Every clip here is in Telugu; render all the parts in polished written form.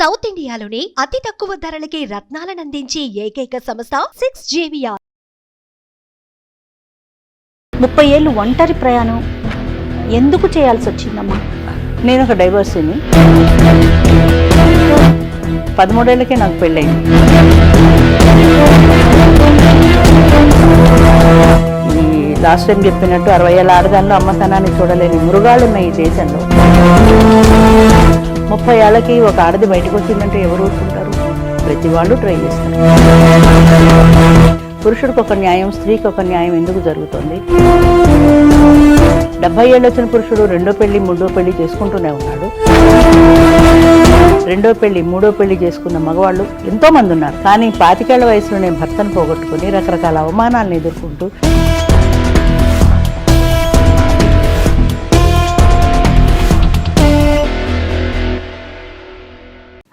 సౌత్ ఇండియాలోని అతి తక్కువ ధరలకి రత్నాలనందించే ఏకైక సంస్థ 6JVR. 30 ఏళ్ళు ఒంటరి ప్రయాణం ఎందుకు చేయాల్సి వచ్చిందమ్మా? నేను ఒక డైవర్సిని. 13 ఏళ్ళకే నాకు పెళ్ళయింది. ఈ లాస్ట్ టైం చెప్పినట్టు 60 ఏళ్ళ ఆడదాల్లో అమ్మతనాన్ని చూడలేని మృగాలు ఉన్నాయి ఈ దేశంలో. 30 ఏళ్ళకి ఒక ఆడది బయటకు వచ్చిందంటే ఎవరు ఊరుకుంటారు? ప్రతి వాళ్ళు ట్రై చేస్తారు. పురుషుడికి ఒక న్యాయం, స్త్రీకి ఒక న్యాయం ఎందుకు జరుగుతుంది? 70 ఏళ్ళు వచ్చిన పురుషుడు రెండో పెళ్లి, మూడో పెళ్లి చేసుకుంటూనే ఉన్నాడు. రెండో పెళ్లి, మూడో పెళ్లి చేసుకున్న మగవాళ్ళు ఎంతో మంది ఉన్నారు. కానీ 25 ఏళ్ల వయసులోనే భర్తను పోగొట్టుకుని రకరకాల అవమానాలను ఎదుర్కొంటూ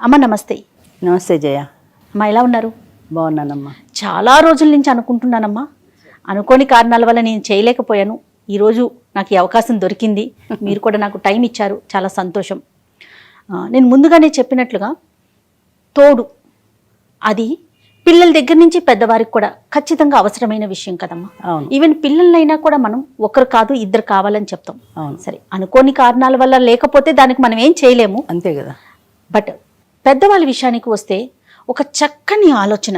అమ్మ నమస్తే. నమస్తే జయ. అమ్మా ఎలా ఉన్నారు? బాగున్నానమ్మా. చాలా రోజుల నుంచి అనుకుంటున్నానమ్మా, అనుకోని కారణాల వల్ల నేను చేయలేకపోయాను. ఈరోజు నాకు ఈ అవకాశం దొరికింది. మీరు కూడా నాకు టైం ఇచ్చారు, చాలా సంతోషం. నేను ముందుగానే చెప్పినట్లుగా తోడు అది పిల్లల దగ్గర నుంచి పెద్దవారికి కూడా ఖచ్చితంగా అవసరమైన విషయం కదమ్మా. ఈవెన్ పిల్లలైనా కూడా మనం ఒకరు కాదు ఇద్దరు కావాలని చెప్తాం. సరే, అనుకోని కారణాల వల్ల లేకపోతే దానికి మనం ఏం చేయలేము, అంతే కదా. బట్ పెద్దవాళ్ళ విషయానికి వస్తే ఒక చక్కని ఆలోచన,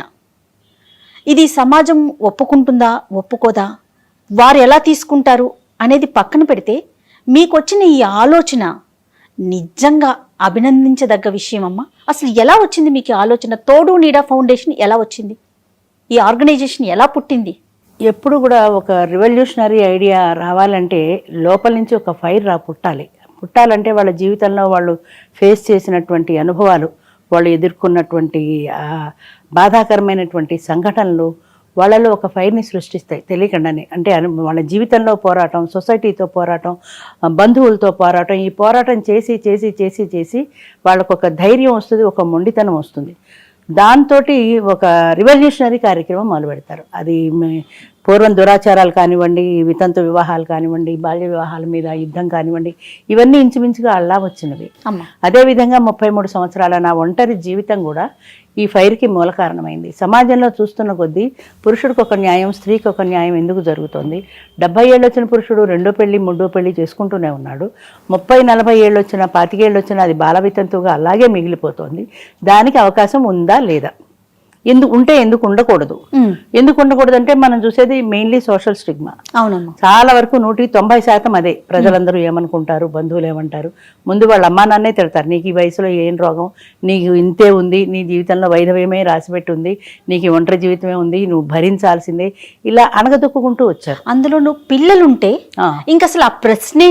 ఇది సమాజం ఒప్పుకుంటుందా ఒప్పుకోదా, వారు ఎలా తీసుకుంటారు అనేది పక్కన పెడితే మీకు వచ్చిన ఈ ఆలోచన నిజంగా అభినందించదగ్గ విషయం అమ్మా. అసలు ఎలా వచ్చింది మీకు ఈ ఆలోచన? తోడు నీడ ఫౌండేషన్ ఎలా వచ్చింది? ఈ ఆర్గనైజేషన్ ఎలా పుట్టింది? ఎప్పుడు కూడా ఒక రివల్యూషనరీ ఐడియా రావాలంటే లోపల నుంచి ఒక ఫైర్ పుట్టాలంటే వాళ్ళ జీవితంలో వాళ్ళు ఫేస్ చేసినటువంటి అనుభవాలు, వాళ్ళు ఎదుర్కొన్నటువంటి బాధాకరమైనటువంటి సంఘటనలు వాళ్ళలో ఒక ఫైర్ని సృష్టిస్తాయి తెలియకుండానే. అంటే వాళ్ళ జీవితంలో పోరాటం, సొసైటీతో పోరాటం, బంధువులతో పోరాటం, ఈ పోరాటం చేసి చేసి చేసి చేసి వాళ్ళకు ఒక ధైర్యం వస్తుంది, ఒక మొండితనం వస్తుంది. దాంతో ఒక రివల్యూషనరీ కార్యక్రమం మొదలు పెడతారు. అది పూర్వం దురాచారాలు కానివ్వండి, వితంతు వివాహాలు కానివ్వండి, బాల్య వివాహాల మీద యుద్ధం కానివ్వండి, ఇవన్నీ ఇంచుమించుగా అల్లా వచ్చినవి. అదేవిధంగా 33 సంవత్సరాల నా ఒంటరి జీవితం కూడా ఈ ఫైర్కి మూల కారణమైంది. సమాజంలో చూస్తున్న కొద్దీ పురుషుడికి ఒక న్యాయం, స్త్రీకి ఒక న్యాయం ఎందుకు జరుగుతుంది? 70 ఏళ్ళు వచ్చిన పురుషుడు రెండో పెళ్లి, మూడో పెళ్లి చేసుకుంటూనే ఉన్నాడు. 30-40 ఏళ్ళు వచ్చిన, 25 ఏళ్ళు వచ్చినా అది బాల వితంతువుగా అలాగే మిగిలిపోతుంది. దానికి అవకాశం ఉందా లేదా? ఎందుకు ఉండకూడదు? ఎందుకు ఉండకూడదు అంటే మనం చూసేది మెయిన్లీ సోషల్ స్టిగ్మా. అవునమ్మా, చాలా వరకు 190% అదే. ప్రజలందరూ ఏమనుకుంటారు, బంధువులు ఏమంటారు, ముందు వాళ్ళ అమ్మా నాన్నే తిడతారు. నీకు ఈ వయసులో ఏం రోగం, నీకు ఇంతే ఉంది, నీ జీవితంలో వైధవ్యమే రాసిపెట్టి ఉంది, నీకు ఒంటరి జీవితమే ఉంది, నువ్వు భరించాల్సిందే, ఇలా అనగదొక్కుంటూ వచ్చారు. అందులో నువ్వు పిల్లలుంటే ఇంకా అసలు ఆ ప్రశ్నే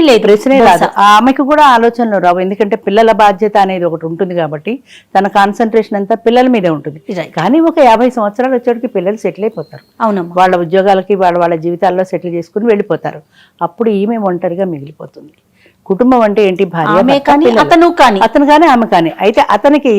రాదు. ఆమెకు కూడా ఆలోచనలు రావు. ఎందుకంటే పిల్లల బాధ్యత అనేది ఒకటి ఉంటుంది కాబట్టి తన కాన్సన్ట్రేషన్ అంతా పిల్లల మీదే ఉంటుంది. కానీ ఒక 50 సంవత్సరాలు వచ్చేటికి పిల్లలు సెటిల్ అయిపోతారు. అవునమ్మా, వాళ్ళ ఉద్యోగాలకి వాళ్ళ జీవితాల్లో సెటిల్ చేసుకుని వెళ్ళిపోతారు. అప్పుడు ఈమె ఒంటరిగా మిగిలిపోతుంది. కుటుంబం అంటే ఏంటి? భార్య, అతను కానీ ఆమె కానీ. అయితే అతనికి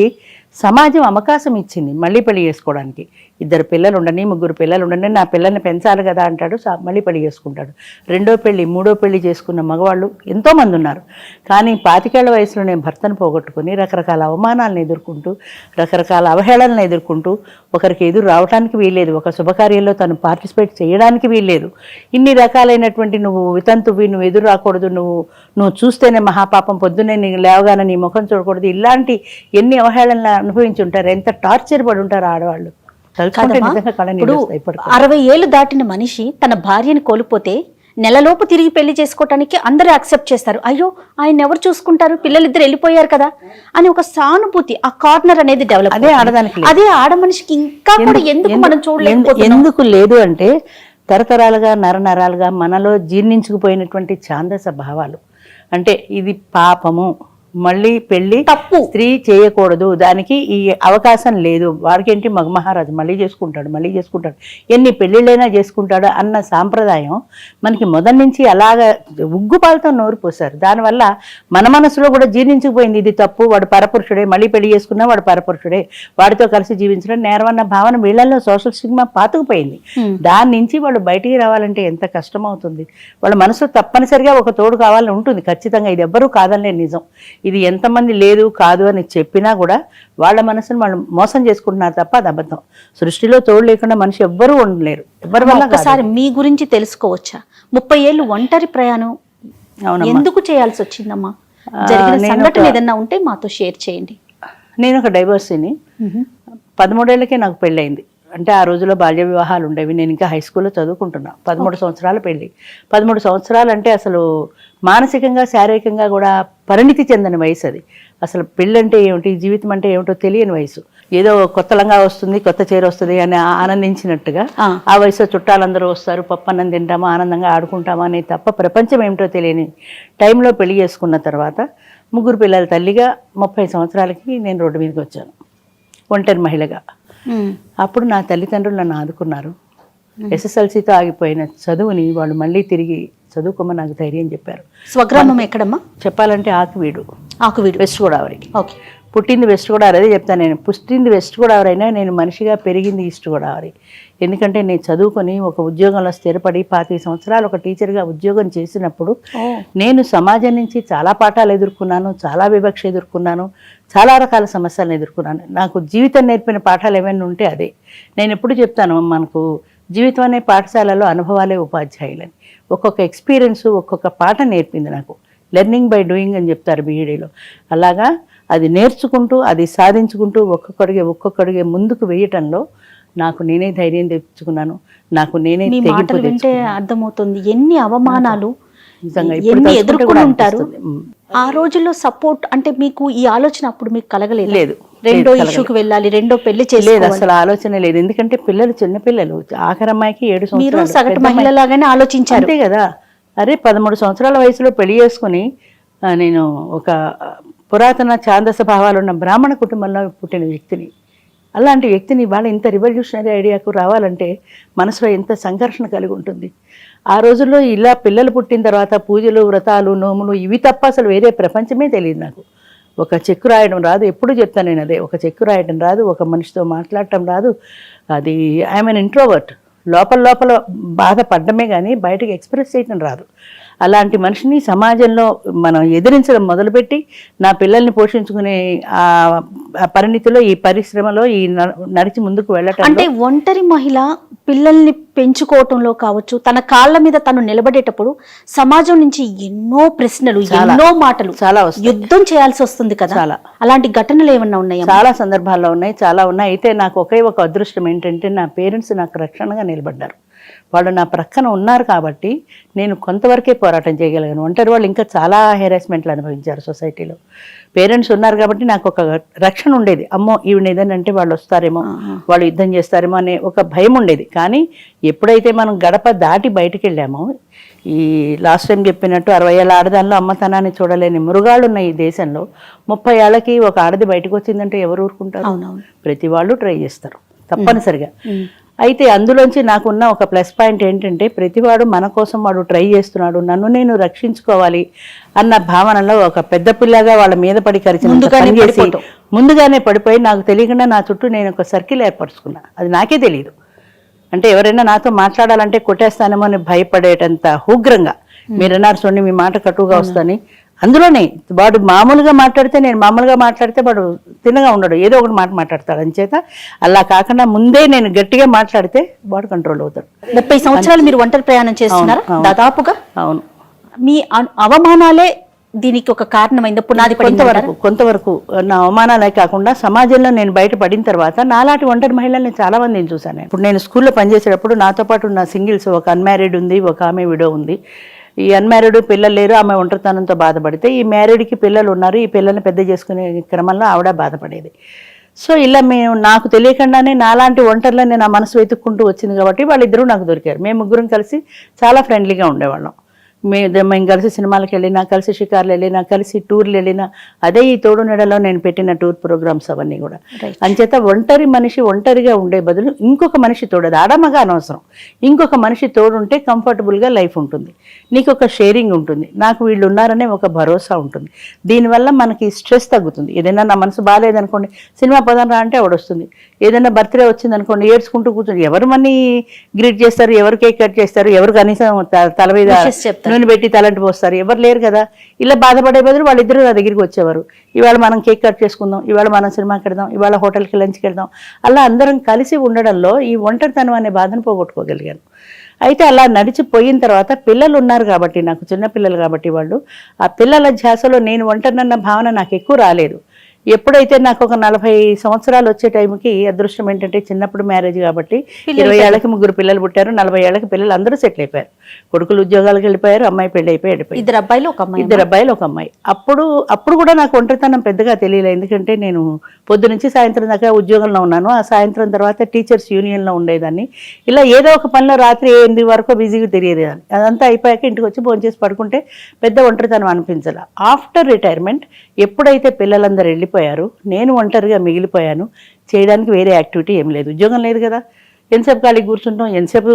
సమాజం అవకాశం ఇచ్చింది మళ్ళీ పెళ్లి చేసుకోవడానికి. 2 పిల్లలు ఉండని, 3 పిల్లలు ఉండని, నా పిల్లల్ని పెంచాలి కదా అంటాడు, మళ్ళీ పెళ్లి చేసుకుంటాడు. రెండో పెళ్లి, మూడో పెళ్లి చేసుకున్న మగవాళ్ళు ఎంతోమంది ఉన్నారు. కానీ 25 ఏళ్ల వయసులోనే భర్తను పోగొట్టుకుని రకరకాల అవమానాలను ఎదుర్కొంటూ, రకరకాల అవహేళనలను ఎదుర్కొంటూ, ఒకరికి ఎదురు రావడానికి వీల్లేదు, ఒక శుభకార్యంలో తను పార్టిసిపేట్ చేయడానికి వీల్లేదు. ఇన్ని రకాలైనటువంటి నువ్వు వితంతువి, నువ్వు ఎదురు రాకూడదు, నువ్వు చూస్తేనే మహాపాపం, పొద్దున్నే నీకు లేవగానే నీ ముఖం చూడకూడదు, ఇలాంటి ఎన్ని అవహేళనలు అనుభవించి ఉంటారు, ఎంత టార్చర్ పడి ఉంటారు ఆడవాళ్ళు. 60 ఏళ్ళు దాటిన మనిషి తన భార్యని కోల్పోతే నెలలోపు తిరిగి పెళ్లి చేసుకోవటానికి అందరూ యాక్సెప్ట్ చేస్తారు. అయ్యో ఆయన ఎవరు చూసుకుంటారు, పిల్లలిద్దరు వెళ్ళిపోయారు కదా అని ఒక సానుభూతి, ఆ కార్నర్ అనేది డెవలప్. అదే ఆడదానికి, అదే ఆడ మనిషికి ఇంకా కూడా ఎందుకు మనం చూడలేదు? ఎందుకు లేదు అంటే తరతరాలుగా నరనరాలుగా మనలో జీర్ణించుకుపోయినటువంటి ఛాందస భావాలు. అంటే ఇది పాపము, మళ్ళీ పెళ్లి తప్పు, స్త్రీ చేయకూడదు, దానికి ఈ అవకాశం లేదు, వాడికేంటి మగమహారాజు మళ్ళీ చేసుకుంటాడు, ఎన్ని పెళ్ళిళ్ళైనా చేసుకుంటాడు అన్న సాంప్రదాయం మనకి మొదటి నుంచి అలాగ ఉగ్గుపాలతో నోరు పోసారు. దానివల్ల మన మనసులో కూడా జీర్ణించుకుపోయింది, ఇది తప్పు, వాడు పరపురుషుడే, మళ్ళీ పెళ్లి చేసుకున్నా వాడు పరపురుషుడే, వాడితో కలిసి జీవించడం నేరం అన్న భావన వీళ్ళల్లో సోషల్ స్టిగ్మా పాతుకుపోయింది. దాని నుంచి వాళ్ళు బయటికి రావాలంటే ఎంత కష్టం అవుతుంది. వాళ్ళ మనసు తప్పనిసరిగా ఒక తోడు కావాలని ఉంటుంది ఖచ్చితంగా, ఇది ఎవ్వరూ కాదనే నిజం. ఇది ఎంతమంది లేదు కాదు అని చెప్పినా కూడా వాళ్ళ మనసును వాళ్ళు మోసం చేసుకుంటున్నారు తప్ప అది అబద్ధం. సృష్టిలో తోడు లేకుండా మనిషి ఎవ్వరూ ఉండలేరు, ఎవరి వల్ల ఒక్కసారి మీ గురించి తెలుసుకోవచ్చా? 30 ఏళ్ళు ఒంటరి ప్రయాణం ఎందుకు చేయాల్సి వచ్చిందమ్మా? జరిగిన సంఘటన ఏదన్నా ఉంటే మాతో షేర్ చేయండి. నేను ఒక డైవర్సీని. 13 ఏళ్ళకే నాకు పెళ్ళయింది. అంటే ఆ రోజుల్లో బాల్య వివాహాలు ఉండేవి. నేను ఇంకా హై స్కూల్లో చదువుకుంటున్నా. 13 సంవత్సరాల పెళ్ళి. 13 సంవత్సరాలు అంటే అసలు మానసికంగా శారీరకంగా కూడా పరిణితి చెందని వయసు అది. అసలు పెళ్ళంటే ఏమిటి, జీవితం అంటే ఏమిటో తెలియని వయసు. ఏదో కొత్త లంగా వస్తుంది, కొత్త చీర వస్తుంది అని ఆనందించినట్టుగా ఆ వయసులో చుట్టాలందరూ వస్తారు, పప్పన్నం తింటామా, ఆనందంగా ఆడుకుంటామా అని తప్ప ప్రపంచం ఏమిటో తెలియని టైంలో పెళ్లి చేసుకున్న తర్వాత 3 పిల్లల తల్లిగా 30 సంవత్సరాలకి నేను రోడ్డు మీదకి వచ్చాను, ఒంటరి మహిళగా. అప్పుడు నా తల్లిదండ్రులు నన్ను ఆదుకున్నారు. SSLCతో ఆగిపోయిన చదువుని వాళ్ళు మళ్ళీ తిరిగి చదువుకోమని నాకు ధైర్యం చెప్పారు. స్వగ్రామం ఎక్కడమ్మా? చెప్పాలంటే ఆకువీడు, వెస్ట్ గోదావరి. ఓకే. పుట్టింది వెస్ట్ గోదావరి, అదే చెప్తాను నేను. పుట్టింది వెస్ట్ గోదావరి అయినా నేను మనిషిగా పెరిగింది ఈస్ట్ గోదావరి. ఎందుకంటే నేను చదువుకొని ఒక ఉద్యోగంలో స్థిరపడి 25 సంవత్సరాలు ఒక టీచర్గా ఉద్యోగం చేసినప్పుడు నేను సమాజం నుంచి చాలా పాఠాలు ఎదుర్కొన్నాను, చాలా వివక్ష ఎదుర్కొన్నాను, చాలా రకాల సమస్యలను ఎదుర్కొన్నాను. నాకు జీవితం నేర్పిన పాఠాలు ఏమైనా ఉంటే అదే. నేను ఎప్పుడు చెప్తాను, మనకు జీవితం అనే పాఠశాలలో అనుభవాలే ఉపాధ్యాయులని. ఒక్కొక్క ఎక్స్పీరియన్స్ ఒక్కొక్క పాఠం నేర్పింది నాకు. లెర్నింగ్ బై డూయింగ్ అని చెప్తారు బీఈడీలో. అలాగా అది నేర్చుకుంటూ అది సాధించుకుంటూ ఒక్కొక్కడిగే ముందుకు వేయటంలో నాకు నేనే ధైర్యం తెచ్చుకున్నాను. నాకు నేనే తెగింపు వింటే అర్థమవుతుంది ఎన్ని అవమానాలు, ఎన్ని ఎదుర్కొని ఉంటారు. ఆ రోజుల్లో సపోర్ట్ అంటే మీకు ఈ ఆలోచన అప్పుడు మీకు కలగలేదు? లేదు. రెండో ఇష్యూకి వెళ్ళాలి, రెండో పెళ్లి చేయలేదు, అసలు ఆలోచన లేదు. ఎందుకంటే పిల్లలు చిన్నపిల్లలు. ఆఖరి అమ్మాయికి 7 సంవత్సరాలు. మీరు సగటు మహిళలాగానే ఆలోచించారు. అంతే కదా. అరే 13 సంవత్సరాల వయసులో పెళ్లి చేసుకుని నేను ఒక పురాతన ఛాందస భావాలు ఉన్న బ్రాహ్మణ కుటుంబంలో పుట్టిన వ్యక్తిని. అలాంటి వ్యక్తిని వాళ్ళ ఇంత రివల్యూషనరీ ఐడియాకు రావాలంటే మనసులో ఎంత సంఘర్షణ కలిగి ఉంటుంది. ఆ రోజుల్లో ఇలా పిల్లలు పుట్టిన తర్వాత పూజలు, వ్రతాలు, నోములు ఇవి తప్ప అసలు వేరే ప్రపంచమే తెలియదు నాకు. ఒక చెక్కు రాయడం రాదు, ఎప్పుడు చెప్తాను నేను అదే. ఒక చెక్కు రాయడం రాదు, ఒక మనిషితో మాట్లాడటం రాదు. అది ఐఎమ్ ఎన్ ఇంట్రోవర్ట్. లోపల బాధపడ్డమే కానీ బయటకు ఎక్స్ప్రెస్ చేయటం రాదు. అలాంటి మనిషిని సమాజంలో మనం ఎదిరించడం మొదలుపెట్టి నా పిల్లల్ని పోషించుకునే ఆ పరిణితిలో ఈ పరిశ్రమలో ఈ నడిచి ముందుకు వెళ్ళటం. అంటే ఒంటరి మహిళ పిల్లల్ని పెంచుకోవటంలో కావచ్చు, తన కాళ్ళ మీద తను నిలబడేటప్పుడు సమాజం నుంచి ఎన్నో ప్రశ్నలు, ఎన్నో మాటలు, చాలా యుద్ధం చేయాల్సి వస్తుంది కదా. చాలా అలాంటి ఘటనలు ఏమన్నా ఉన్నాయా? చాలా సందర్భాల్లో ఉన్నాయి, చాలా ఉన్నాయి. అయితే నాకు ఒక అదృష్టం ఏంటంటే నా పేరెంట్స్ నాకు రక్షణగా నిలబడ్డారు. వాళ్ళు నా ప్రక్కన ఉన్నారు కాబట్టి నేను కొంతవరకే పోరాటం చేయగలిగాను. ఒంటరి వాళ్ళు ఇంకా చాలా హెరాస్మెంట్లు అనుభవించారు సొసైటీలో. పేరెంట్స్ ఉన్నారు కాబట్టి నాకు ఒక రక్షణ ఉండేది. అమ్మో ఈవిడ ఏదైనా అంటే వాళ్ళు వస్తారేమో, వాళ్ళు యుద్ధం చేస్తారేమో అనే ఒక భయం ఉండేది. కానీ ఎప్పుడైతే మనం గడప దాటి బయటికి వెళ్ళామో, ఈ లాస్ట్ టైం చెప్పినట్టు 60 ఏళ్ళ ఆడదానిలో అమ్మతనాన్ని చూడలేని మృగాళ్ళు ఉన్న ఈ దేశంలో 30 ఏళ్ళకి ఒక ఆడది బయటకు వచ్చిందంటే ఎవరు ఊరుకుంటారు? ప్రతి వాళ్ళు ట్రై చేస్తారు తప్పనిసరిగా. అయితే అందులోంచి నాకున్న ఒక ప్లస్ పాయింట్ ఏంటంటే ప్రతివాడు మన కోసం వాడు ట్రై చేస్తున్నాడు, నన్ను నేను రక్షించుకోవాలి అన్న భావనలో ఒక పెద్ద పిల్లగా వాళ్ళ మీద పడి ముందుగానే పడిపోయి నాకు తెలియకుండా నా చుట్టూ నేను ఒక సర్కిల్ ఏర్పరచుకున్నా. అది నాకే తెలియదు. అంటే ఎవరైనా నాతో మాట్లాడాలంటే కొట్టేస్తానేమో అని భయపడేటంత ఉగ్రంగా. మీరన్నారు చూడండి మీ మాట కటువుగా వస్తుంది. అందులోనే వాడు మామూలుగా మాట్లాడితే నేను మామూలుగా మాట్లాడితే వాడు తిన్నగా ఉండడు, ఏదో ఒకటి మాట్లాడతాడు. అంచేత అలా కాకుండా ముందే నేను గట్టిగా మాట్లాడితే వాడు కంట్రోల్ అవుతాడు. 30 సంవత్సరాలు మీరు ఒంటరి ప్రయాణం చేస్తున్నారు దాదాపుగా. అవును. మీ అవమానాలే దీనికి ఒక కారణమైంది, పునాది కొంతవరకు నా అవమానాలే కాకుండా సమాజంలో నేను బయటపడిన తర్వాత నాలాంటి ఒంటరి మహిళల్ని చాలా మందిని చూశాను. ఇప్పుడు నేను స్కూల్లో పనిచేసేటప్పుడు నాతో పాటు ఉన్న సింగిల్స్, ఒక అన్మ్యారీడ్ ఉంది, ఒక ఆమె విడో ఉంది. ఈ అన్మ్యారీడ్ పిల్లలు లేరు, ఆమె ఒంటరితనంతో బాధపడితే ఈ మ్యారీడ్కి పిల్లలు ఉన్నారు, ఈ పిల్లల్ని పెద్ద చేసుకునే క్రమంలో ఆవిడ బాధపడేది. సో ఇలా నాకు తెలియకుండానే నాలాంటి ఒంటరిలో నేను ఆ మనసు వెతుక్కుంటూ వచ్చింది కాబట్టి వాళ్ళిద్దరూ నాకు దొరికారు. మేము ముగ్గురం కలిసి చాలా ఫ్రెండ్లీగా ఉండేవాళ్ళం. మేము కలిసి సినిమాలకు వెళ్ళినా, కలిసి షికార్లు వెళ్ళినా, కలిసి టూర్లు వెళ్ళినా, అదే ఈ తోడు నెడలో నేను పెట్టిన టూర్ ప్రోగ్రామ్స్ అవన్నీ కూడా. అంచేత ఒంటరి మనిషి ఒంటరిగా ఉండే బదులు ఇంకొక మనిషి తోడు, అది ఆడమగా అనవసరం, ఇంకొక మనిషి తోడు ఉంటే కంఫర్టబుల్గా లైఫ్ ఉంటుంది, నీకు ఒక షేరింగ్ ఉంటుంది, నాకు వీళ్ళు ఉన్నారనే ఒక భరోసా ఉంటుంది. దీనివల్ల మనకి స్ట్రెస్ తగ్గుతుంది. ఏదైనా నా మనసు బాగాలేదనుకోండి, సినిమా పదం రా అంటే వస్తుంది. ఏదైనా బర్త్డే వచ్చింది అనుకోండి, ఏడ్చుకుంటూ కూర్చొని ఎవరు మనీ గ్రీట్ చేస్తారు, ఎవరు కేక్ కట్ చేస్తారు, ఎవరు కనీసం తల మీద నూనె పెట్టి తలంటి పోస్తారు, ఎవరు లేరు కదా. ఇలా బాధపడే బదులు వాళ్ళిద్దరూ నా దగ్గరికి వచ్చేవారు. ఇవాళ మనం కేక్ కట్ చేసుకుందాం, ఇవాళ మనం సినిమాకి వెళ్దాం, ఇవాళ హోటల్కి లంచ్కి వెళ్దాం. అలా అందరం కలిసి ఉండడంలో ఈ ఒంటరితనం అనే బాధను పోగొట్టుకోగలిగాను. అయితే అలా నడిచిపోయిన తర్వాత పిల్లలు ఉన్నారు కాబట్టి, నాకు చిన్న పిల్లలు కాబట్టి, వాళ్ళు ఆ పిల్లల ధ్యాసలో నేను ఒంటరినన్న భావన నాకు ఎక్కువ రాలేదు. ఎప్పుడైతే నాకు ఒక 40 సంవత్సరాలు వచ్చే టైంకి అదృష్టం ఏంటంటే చిన్నప్పుడు మ్యారేజ్ కాబట్టి 20 ఏళ్ళకి 3 పిల్లలు పుట్టారు, 40 ఏళ్ళకి పిల్లలు అందరూ సెటిల్ అయిపోయారు. కొడుకులు ఉద్యోగాలకు వెళ్ళిపోయారు, అమ్మాయి పెళ్లి అయిపోయి వెళ్ళిపోయి 2 అబ్బాయిలు 1 అమ్మాయి. 2 అబ్బాయిలు 1 అమ్మాయి. అప్పుడు కూడా నాకు ఒంటరితనం పెద్దగా తెలియలేదు. ఎందుకంటే నేను పొద్దు నుంచి సాయంత్రం దాకా ఉద్యోగంలో ఉన్నాను. ఆ సాయంత్రం తర్వాత టీచర్స్ యూనియన్లో ఉండేదాన్ని. ఇలా ఏదో ఒక పనిలో రాత్రి 8 వరకు బిజీగా తిరిగేదాన్ని. అదంతా అయిపోయాక ఇంటికి వచ్చి భోంచేసి పడుకుంటే పెద్ద ఒంటరితనం అనిపించాల. ఆఫ్టర్ రిటైర్మెంట్ ఎప్పుడైతే పిల్లలందరూ వెళ్ళిపోయారు, నేను ఒంటరిగా మిగిలిపోయాను. చేయడానికి వేరే యాక్టివిటీ ఏం లేదు, ఉద్యోగం లేదు కదా. ఎంతసేపు ఖాళీకి కూర్చుంటాం, ఎంతసేపు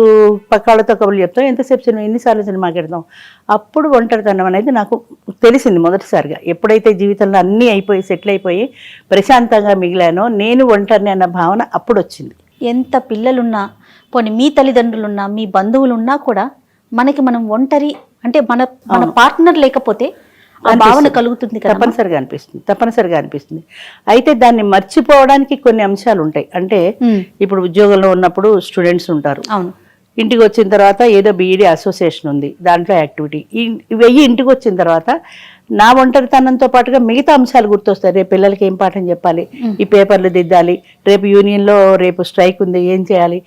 పక్క వాళ్ళతో కబుర్లు చెప్తాం, ఎంతసేపు సినిమా, ఎన్నిసార్లు సినిమాకి వెళ్తాం. అప్పుడు ఒంటరితనం అనేది నాకు తెలిసింది మొదటిసారిగా. ఎప్పుడైతే జీవితంలో అన్నీ అయిపోయి సెటిల్ అయిపోయి ప్రశాంతంగా మిగిలానో నేను ఒంటరిని అన్న భావన అప్పుడు వచ్చింది. ఎంత పిల్లలున్నా, పోనీ మీ తల్లిదండ్రులున్నా, మీ బంధువులున్నా కూడా మనం ఒంటరి అంటే మన పార్ట్నర్ లేకపోతే ఆ భావన కలుగుతుంది కదా. తప్పనిసరిగా అనిపిస్తుంది. అయితే దాన్ని మర్చిపోవడానికి కొన్ని అంశాలు ఉంటాయి. అంటే ఇప్పుడు ఉద్యోగంలో ఉన్నప్పుడు స్టూడెంట్స్ ఉంటారు, అవును. ఇంటికి వచ్చిన తర్వాత ఏదో బీఈడీ అసోసియేషన్ ఉంది, దాంట్లో యాక్టివిటీ. ఇవి ఇంటికి వచ్చిన తర్వాత నా ఒంటరితనంతో పాటుగా మిగతా అంశాలు గుర్తొస్తాయి. రేపు పిల్లలకి ఏం పాఠం చెప్పాలి, ఈ పేపర్లు దిద్దాలి, రేపు యూనియన్లో రేపు స్ట్రైక్ ఉంది, ఏం చేయాలి,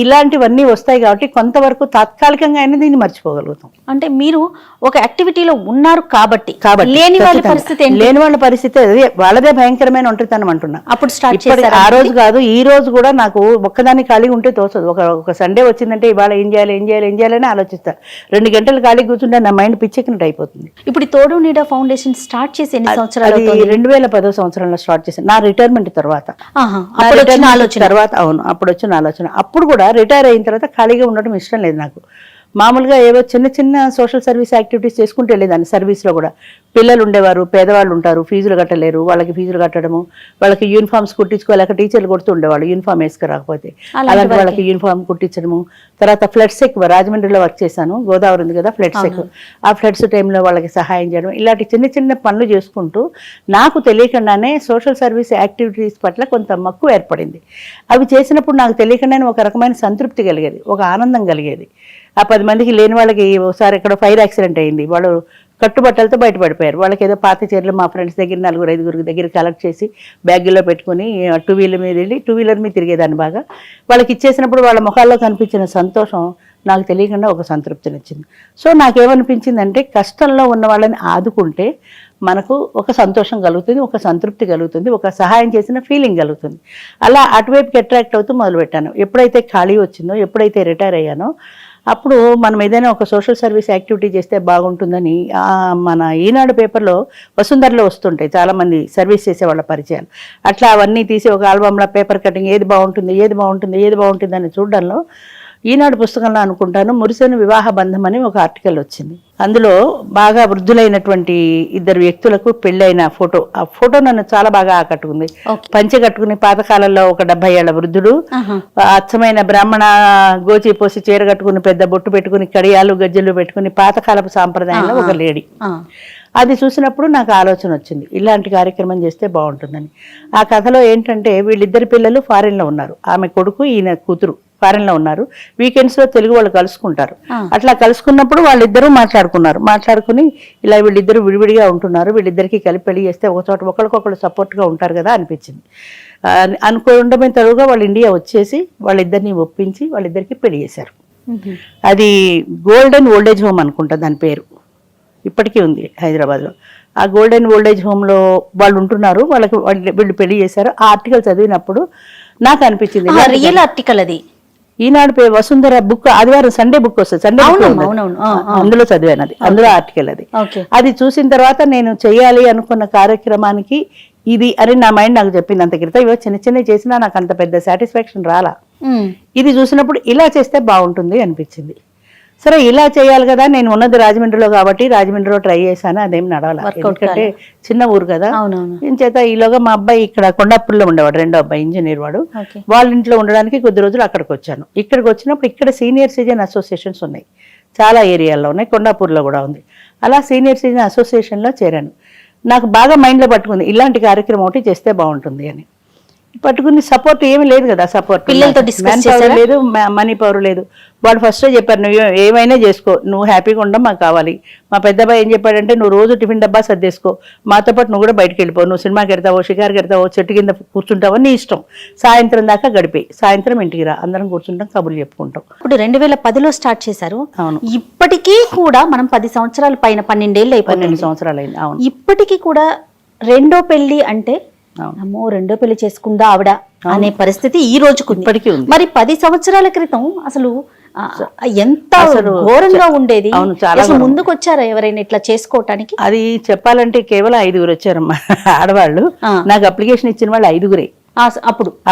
ఇలాంటివన్నీ వస్తాయి. కాబట్టి కొంతవరకు తాత్కాలికంగా అయినా దీన్ని మర్చిపోగలుగుతాం. అంటే మీరు ఒక యాక్టివిటీలో ఉన్నారు కాబట్టి లేని వాళ్ళ పరిస్థితి అదే, వాళ్ళదే భయంకరమైన ఒంటరితనం అంటున్నా. అప్పుడు స్టార్ట్ ఆ రోజు కాదు, ఈ రోజు కూడా నాకు ఒక్కదాన్ని ఖాళీ ఉంటే తోచదు. ఒక సండే వచ్చిందంటే ఇవాళ ఏం చేయాలని ఆలోచిస్తా. 2 గంటలు ఖాళీ కూర్చుంటే నా మైండ్ పిచ్చెక్కినట్టు అయిపోతుంది. ఇప్పుడు తోడు నీడ ఫౌండేషన్ స్టార్ట్ చేసి ఎన్ని సంవత్సరాలు? 2010 సంవత్సరంలో స్టార్ట్ చేశాను, నా రిటైర్మెంట్ తర్వాత. అవును, అప్పుడు వచ్చిన ఆలోచన. అప్పుడు కూడా రిటైర్ అయిన తర్వాత ఖాళీగా ఉండడం ఇష్టం లేదు నాకు. మామూలుగా ఏవో చిన్న సోషల్ సర్వీస్ యాక్టివిటీస్ చేసుకుంటూ వెళ్ళేదాన్ని. సర్వీస్లో కూడా పిల్లలు ఉండేవారు, పేదవాళ్ళు ఉంటారు, ఫీజులు కట్టలేరు, వాళ్ళకి ఫీజులు కట్టడము, వాళ్ళకి యూనిఫామ్స్ కుట్టించుకోలేక టీచర్లు కొడుతూ ఉండేవాళ్ళు యూనిఫామ్ వేసుకురాకపోతే, అలాంటి వాళ్ళకి యూనిఫామ్ కుట్టించడము. తర్వాత ఫ్లడ్స్ ఎక్కువ, రాజమండ్రిలో వర్క్ చేశాను, గోదావరి ఉంది కదా, ఫ్లడ్స్ ఎక్కువ. ఆ ఫ్లడ్స్ టైంలో వాళ్ళకి సహాయం చేయడం, ఇలాంటి చిన్న పనులు చేసుకుంటూ నాకు తెలియకుండానే సోషల్ సర్వీస్ యాక్టివిటీస్ పట్ల కొంత మక్కువ ఏర్పడింది. అవి చేసినప్పుడు నాకు తెలియకుండానే ఒక రకమైన సంతృప్తి కలిగేది, ఒక ఆనందం కలిగేది. ఆ 10 మందికి లేని వాళ్ళకి ఒకసారి ఎక్కడో ఫైర్ యాక్సిడెంట్ అయింది, వాళ్ళు కట్టుబట్టలతో బయటపడిపోయారు. వాళ్ళకి ఏదో పాత చీరలు మా ఫ్రెండ్స్ దగ్గర 4-5 దగ్గర కలెక్ట్ చేసి బ్యాగుల్లో పెట్టుకుని 2 వీలర్ మీద వెళ్ళి 2 వీలర్ మీద తిరిగేదాన్ని బాగా. వాళ్ళకి ఇచ్చేసినప్పుడు వాళ్ళ ముఖాల్లో కనిపించిన సంతోషం నాకు తెలియకుండా ఒక సంతృప్తినిచ్చింది. సో నాకేమనిపించిందంటే కష్టంలో ఉన్న వాళ్ళని ఆదుకుంటే మనకు ఒక సంతోషం కలుగుతుంది, ఒక సంతృప్తి కలుగుతుంది, ఒక సహాయం చేసిన ఫీలింగ్ కలుగుతుంది. అలా అటువైపుకి అట్రాక్ట్ అవుతూ మొదలుపెట్టాను. ఎప్పుడైతే ఖాళీ వచ్చిందో, ఎప్పుడైతే రిటైర్ అయ్యానో, అప్పుడు మనం ఏదైనా ఒక సోషల్ సర్వీస్ యాక్టివిటీ చేస్తే బాగుంటుందని మన ఈనాడు పేపర్లో వసుంధరలో వస్తుంటాయి చాలామంది సర్వీస్ చేసే వాళ్ళ పరిచయాలు. అట్లా అవన్నీ తీసి ఒక ఆల్బంలో పేపర్ కటింగ్ ఏది బాగుంటుంది అని చూడడంలో ఈనాడు పుస్తకంలో అనుకుంటాను మురిసెను వివాహ బంధం అని ఒక ఆర్టికల్ వచ్చింది. అందులో బాగా వృద్ధులైనటువంటి 2 వ్యక్తులకు పెళ్ళైన ఫోటో, ఆ ఫోటో నన్ను చాలా బాగా ఆకట్టుకుంది. పంచె కట్టుకుని పాతకాలంలో ఒక 70 ఏళ్ల వృద్ధుడు, అచ్చమైన బ్రాహ్మణ గోచి పోసి చీర కట్టుకుని పెద్ద బొట్టు పెట్టుకుని కడియాలు గజ్జలు పెట్టుకుని పాతకాలపు సాంప్రదాయంలో ఒక లేడీ. అది చూసినప్పుడు నాకు ఆలోచన వచ్చింది, ఇలాంటి కార్యక్రమం చేస్తే బాగుంటుందని. ఆ కథలో ఏంటంటే వీళ్ళిద్దరి పిల్లలు ఫారిన్లో ఉన్నారు, ఆమె కొడుకు ఈయన కూతురు ఫారిన్లో ఉన్నారు. వీకెండ్స్లో తెలుగు వాళ్ళు కలుసుకుంటారు. అట్లా కలుసుకున్నప్పుడు వాళ్ళిద్దరూ మాట్లాడుకుని ఇలా వీళ్ళిద్దరూ విడివిడిగా ఉంటున్నారు, వీళ్ళిద్దరికీ కలిపి పెళ్లి చేస్తే ఒక చోట ఒకరికొకరు సపోర్ట్గా ఉంటారు కదా అనిపించింది. అనుకోవడమే తరువుగా వాళ్ళు ఇండియా వచ్చేసి వాళ్ళిద్దరిని ఒప్పించి వాళ్ళిద్దరికీ పెళ్లి చేశారు. అది గోల్డెన్ ఓల్డేజ్ హోమ్ అనుకుంటా దాని పేరు, ఇప్పటికీ ఉంది హైదరాబాద్లో. ఆ గోల్డెన్ ఓల్డేజ్ హోమ్లో వాళ్ళు ఉంటున్నారు, వీళ్ళు పెళ్లి చేశారు. ఆ ఆర్టికల్ చదివినప్పుడు నాకు అనిపించింది, రియల్ ఆర్టికల్ అది. ఈనాడు వసుంధర బుక్ ఆదివారం సండే బుక్ వస్తుంది, సండే అందులో చదివాను అది, అందులో ఆర్టికల్ అది. అది చూసిన తర్వాత నేను చేయాలి అనుకున్న కార్యక్రమానికి ఇది అని నా మైండ్ నాకు చెప్పింది. అంత క్రితం ఇవో చిన్న చేసినా నాకు అంత పెద్ద సాటిస్ఫాక్షన్ రాలా. ఇది చూసినప్పుడు ఇలా చేస్తే బాగుంటుంది అనిపించింది. సరే ఇలా చేయాలి కదా, నేను ఉన్నది రాజమండ్రిలో కాబట్టి రాజమండ్రిలో ట్రై చేశాను, అదేం నడవాలి, ఎందుకంటే చిన్న ఊరు కదా. ఏం చేత ఈలోగా మా అబ్బాయి ఇక్కడ కొండాపూర్లో ఉండేవాడు, 2వ అబ్బాయి ఇంజనీర్ వాడు, వాళ్ళ ఇంట్లో ఉండడానికి కొద్ది రోజులు అక్కడికి వచ్చాను. ఇక్కడికి వచ్చినప్పుడు ఇక్కడ సీనియర్ సిటిజన్ అసోసియేషన్స్ ఉన్నాయి, చాలా ఏరియాల్లో ఉన్నాయి, కొండాపూర్లో కూడా ఉంది. అలా సీనియర్ సిటిజన్ అసోసియేషన్లో చేరాను. నాకు బాగా మైండ్లో పట్టుకుంది ఇలాంటి కార్యక్రమం ఒకటి చేస్తే బాగుంటుంది అని. పట్టుకుని సపోర్ట్ ఏమీ లేదు కదా, సపోర్ట్ పిల్లలతో discuss చేశారా? లేదు, మనీ పవర్ లేదు. వాడు ఫస్ట్ చెప్పారు నువ్వు ఏమైనా చేసుకో, నువ్వు హ్యాపీగా ఉండడం మాకు కావాలి. మా పెద్దబాయి ఏం చెప్పాడంటే నువ్వు రోజు టిఫిన్ డబ్బా సర్దేసుకో, మాతో పాటు నువ్వు కూడా బయటకు వెళ్ళిపో, నువ్వు సినిమాకి వెళ్తావో షికార్కి వెళ్తావో చెట్టు కింద కూర్చుంటావో నీ ఇష్టం, సాయంత్రం దాకా గడిపి సాయంత్రం ఇంటికి రా, అందరం కూర్చుంటాం కబుర్లు చెప్పుకుంటాం. ఇప్పుడు 2010లో స్టార్ట్ చేశారు. అవును. ఇప్పటికీ కూడా మనం 10 సంవత్సరాల పైన 12 ఏళ్ళు అయిపోయింది. 12 సంవత్సరాలు అయింది. అవును. ఇప్పటికీ కూడా రెండో పెళ్లి అంటే అవును. అమ్మో రెండో పెళ్లి చేసుకుందా ఆవిడ అనే పరిస్థితి ఈ రోజుకు ఇప్పటికీ ఉంది. మరి 10 సంవత్సరాల క్రితం అసలు ఎంత అసలు ఘోరంగా ఉండేది. అవును, చాలా అసలు ముందుకు వచ్చారా ఎవరైనా ఇట్లా చేసుకోవటానికి? అది చెప్పాలంటే కేవలం 5 వచ్చారమ్మా ఆడవాళ్ళు. నాకు అప్లికేషన్ ఇచ్చిన వాళ్ళు 5.